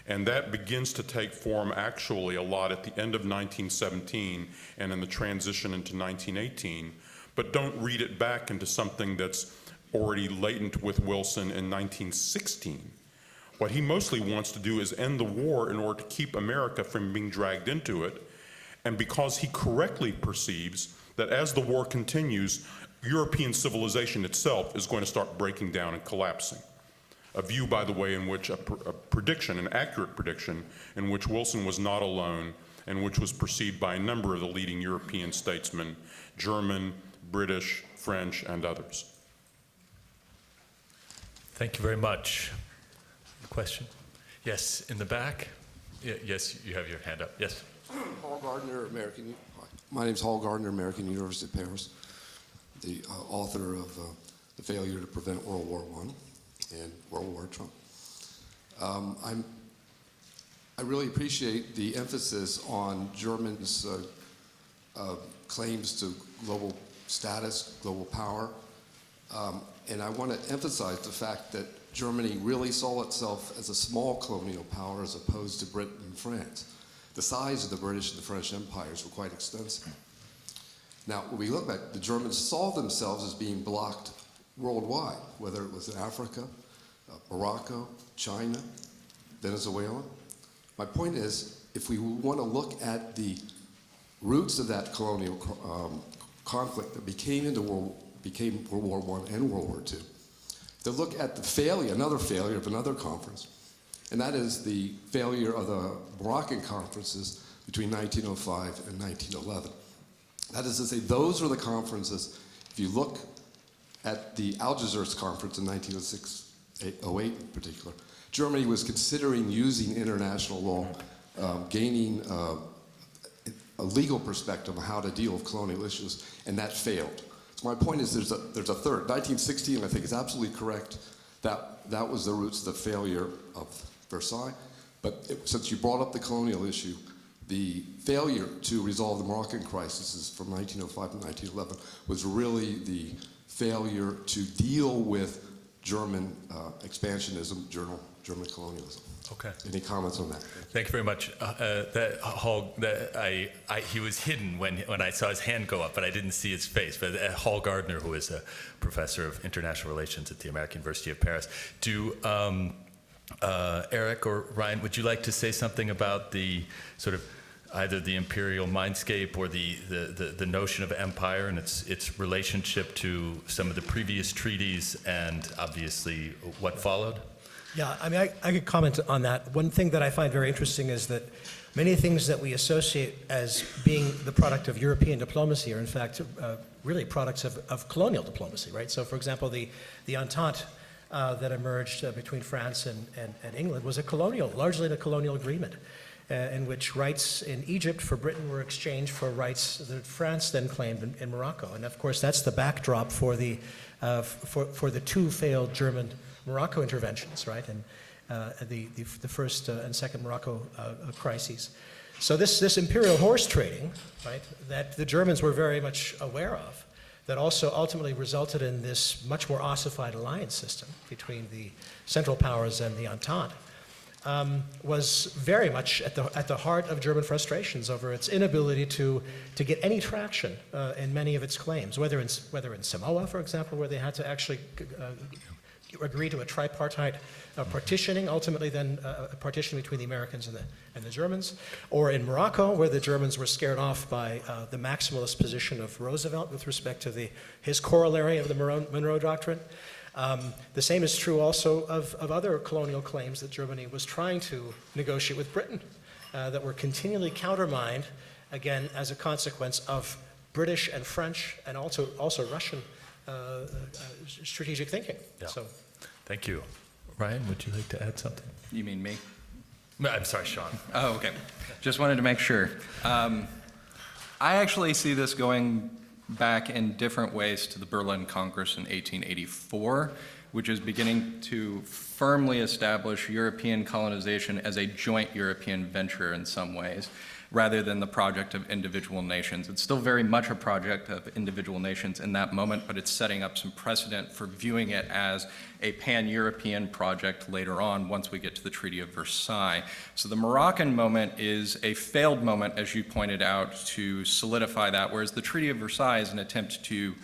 And that begins to take form actually a lot at the end of 1917 and in the transition into 1918, but don't read it back into something that's already latent with Wilson in 1916. What he mostly wants to do is end the war in order to keep America from being dragged into it, and because he correctly perceives that as the war continues, European civilization itself is going to start breaking down and collapsing. A view, by the way, in which a prediction, an accurate prediction, in which Wilson was not alone, and which was perceived by a number of the leading European statesmen, German, British, French, and others. Thank you very much. Question? Yes, in the back. Yes, you have your hand up. Yes. Hall Gardner, my name's Hall Gardner, American University of Paris, the author of The Failure to Prevent World War I and World War Trump. I really appreciate the emphasis on Germany's claims to global status, global power, and I want to emphasize the fact that Germany really saw itself as a small colonial power as opposed to Britain and France. The size of the British and the French empires were quite extensive. Now, when we look back, the Germans saw themselves as being blocked worldwide, whether it was in Africa, Morocco, China, Venezuela. My point is, if we want to look at the roots of that colonial conflict that became World War I and World War II, to look at the failure, another failure of another conference, and that is the failure of the Moroccan conferences between 1905 and 1911. That is to say, those were the conferences, if you look at the Algiers Conference in 1906-08 in particular, Germany was considering using international law, gaining a legal perspective on how to deal with colonial issues, and that failed. So my point is there's a third. 1916, I think, is absolutely correct. That was the roots of the failure of Versailles. But since you brought up the colonial issue, the failure to resolve the Moroccan crises from 1905 to 1911 was really the failure to deal with German expansionism, German colonialism. Okay. Any comments on that? Thank you very much. He was hidden when I saw his hand go up, but I didn't see his face. But Hall Gardner, who is a professor of international relations at the American University of Paris, Erik or Ryan, would you like to say something about the sort of either the imperial mindscape or the notion of empire and its relationship to some of the previous treaties and obviously what followed? Yeah, I mean, I could comment on that. One thing that I find very interesting is that many things that we associate as being the product of European diplomacy are in fact really products of colonial diplomacy, right? So for example, the Entente that emerged between France and England was largely a colonial agreement in which rights in Egypt for Britain were exchanged for rights that France then claimed in Morocco. And of course, that's the backdrop for the two failed German Morocco interventions, right, and the first and second Morocco crises. So this imperial horse trading, right, that the Germans were very much aware of, that also ultimately resulted in this much more ossified alliance system between the Central Powers and the Entente, was very much at the heart of German frustrations over its inability to get any traction in many of its claims, whether in Samoa, for example, where they had to actually agree to a tripartite partitioning, ultimately then a partition between the Americans and the Germans, or in Morocco, where the Germans were scared off by the maximalist position of Roosevelt with respect to his corollary of the Monroe Doctrine. The same is true also of other colonial claims that Germany was trying to negotiate with Britain that were continually countermined, again, as a consequence of British and French and also Russian strategic thinking. Yeah. So, thank you. Ryan, would you like to add something? You mean me? No, I'm sorry, Sean. Oh, okay. Just wanted to make sure. I actually see this going back in different ways to the Berlin Congress in 1884, which is beginning to firmly establish European colonization as a joint European venture in some ways, rather than the project of individual nations. It's still very much a project of individual nations in that moment, but it's setting up some precedent for viewing it as a pan-European project later on once we get to the Treaty of Versailles. So the Moroccan moment is a failed moment, as you pointed out, to solidify that, whereas the Treaty of Versailles is an attempt to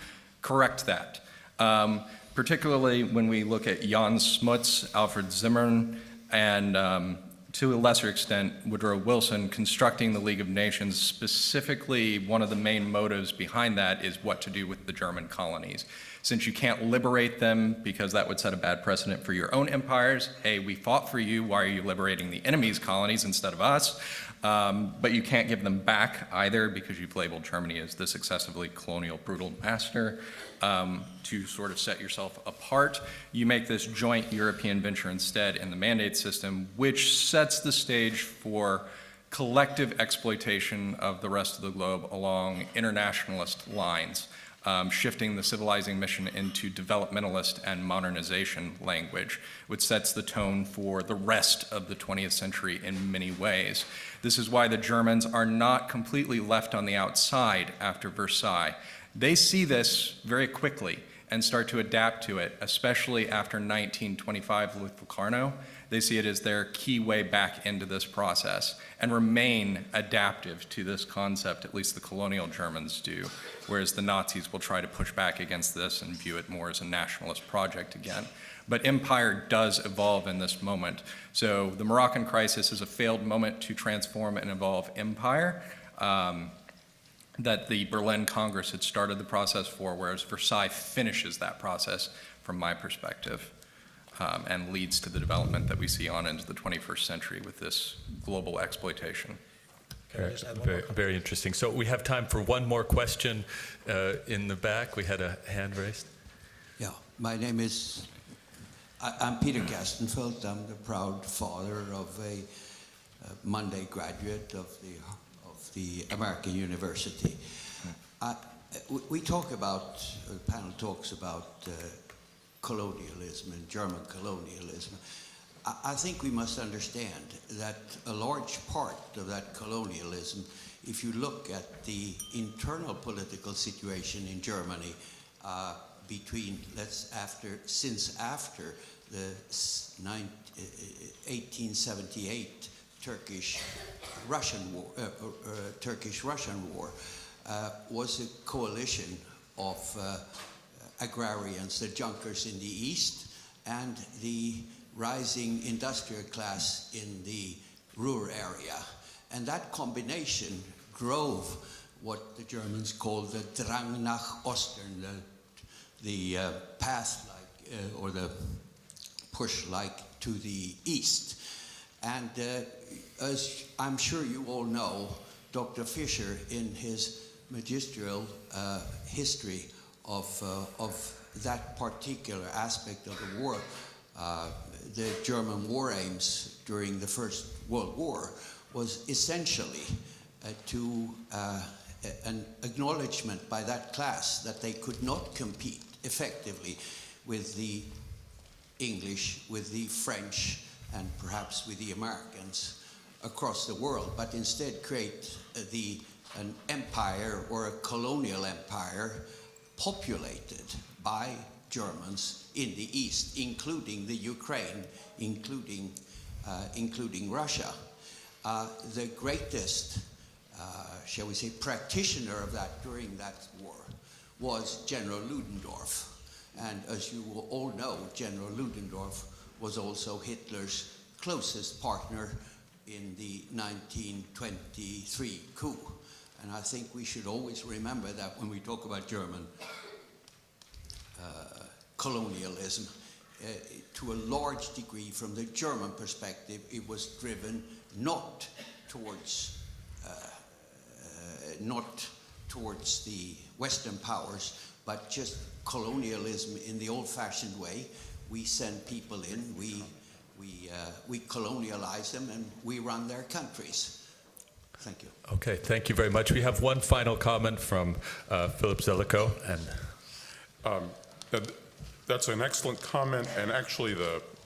correct that. Particularly when we look at Jan Smuts, Alfred Zimmern, and to a lesser extent, Woodrow Wilson constructing the League of Nations. Specifically, one of the main motives behind that is what to do with the German colonies. Since you can't liberate them because that would set a bad precedent for your own empires, hey, we fought for you, why are you liberating the enemy's colonies instead of us? But you can't give them back either because you've labeled Germany as this excessively colonial, brutal master. To sort of set yourself apart, you make this joint European venture instead in the mandate system, which sets the stage for collective exploitation of the rest of the globe along internationalist lines, shifting the civilizing mission into developmentalist and modernization language, which sets the tone for the rest of the 20th century in many ways. This is why the Germans are not completely left on the outside after Versailles. They see this very quickly and start to adapt to it, especially after 1925 with Locarno. They see it as their key way back into this process and remain adaptive to this concept, at least the colonial Germans do, whereas the Nazis will try to push back against this and view it more as a nationalist project again. But empire does evolve in this moment. So the Moroccan crisis is a failed moment to transform and evolve empire. That the Berlin Congress had started the process for, whereas Versailles finishes that process from my perspective. and leads to the development that we see on into the 21st century with this global exploitation. Very, very interesting. So we have time for one more question in the back. We had a hand raised. Yeah, my name is, I'm Peter Gastenfeld. I'm the proud father of a Monday graduate of the American University. We talk about, the panel talks about colonialism and German colonialism. I think we must understand that a large part of that colonialism, if you look at the internal political situation in Germany since after the 1878 Turkish-Russian War, was a coalition of agrarians, the Junkers in the east, and the rising industrial class in the Ruhr area. And that combination drove what the Germans called the Drang nach Osten, the path or the push to the east. And as I'm sure you all know, Dr. Fischer, in his magisterial history of that particular aspect of the war, the German war aims during the First World War, was essentially to an acknowledgement by that class that they could not compete effectively with the English, with the French, and perhaps with the Americans across the world, but instead create an empire or a colonial empire populated by Germans in the east, including the Ukraine, including Russia. The greatest, shall we say, practitioner of that during that war was General Ludendorff. And as you will all know, General Ludendorff was also Hitler's closest partner in the 1923 coup. And I think we should always remember that when we talk about German colonialism, to a large degree, from the German perspective, it was driven not towards the Western powers, but just colonialism in the old-fashioned way. We send people in, we colonialize them, and we run their countries. Thank you. Okay, thank you very much. We have one final comment from Philip Zelikow. That's an excellent comment, and actually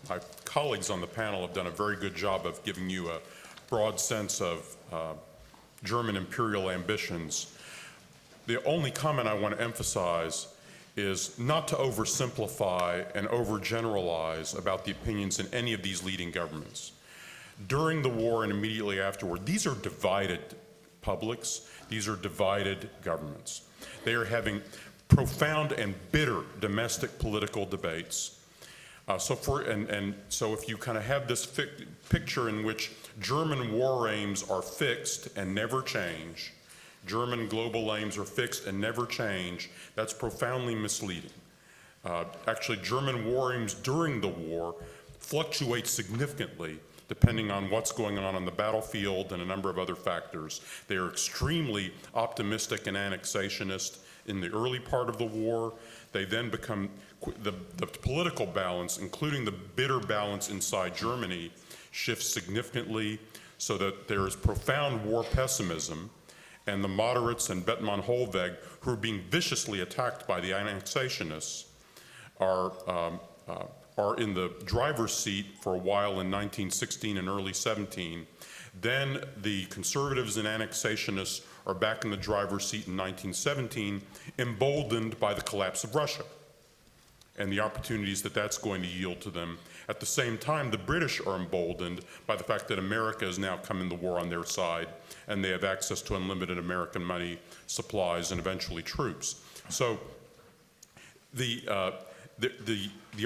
my colleagues on the panel have done a very good job of giving you a broad sense of German imperial ambitions. The only comment I want to emphasize is not to oversimplify and overgeneralize about the opinions in any of these leading governments. During the war and immediately afterward, these are divided publics, these are divided governments. They are having profound and bitter domestic political debates. So if you kind of have this picture in which German war aims are fixed and never change, German global aims are fixed and never change, that's profoundly misleading. Actually, German war aims during the war fluctuate significantly depending on what's going on the battlefield and a number of other factors. They are extremely optimistic and annexationist in the early part of the war. They then become, the political balance, including the bitter balance inside Germany, shifts significantly so that there is profound war pessimism, and the moderates and Bettmann Hollweg, who are being viciously attacked by the annexationists, are in the driver's seat for a while in 1916 and early 17. Then the conservatives and annexationists are back in the driver's seat in 1917, emboldened by the collapse of Russia and the opportunities that that's going to yield to them. At the same time, the British are emboldened by the fact that America has now come in the war on their side, and they have access to unlimited American money, supplies, and eventually troops. So the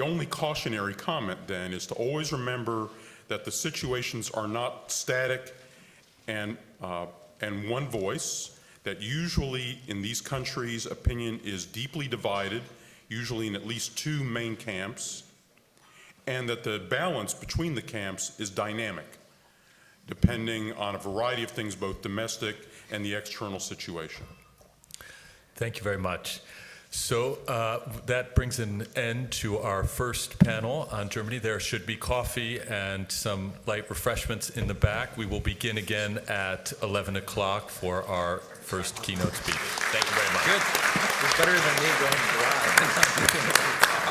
only cautionary comment then is to always remember that the situations are not static and one voice, that usually in these countries opinion is deeply divided, usually in at least two main camps, and that the balance between the camps is dynamic, depending on a variety of things, both domestic and the external situation. Thank you very much. So that brings an end to our first panel on Germany. There should be coffee and some light refreshments in the back. We will begin again at 11 o'clock for our first keynote speaker. Thank you very much. Good. It's better than me going to the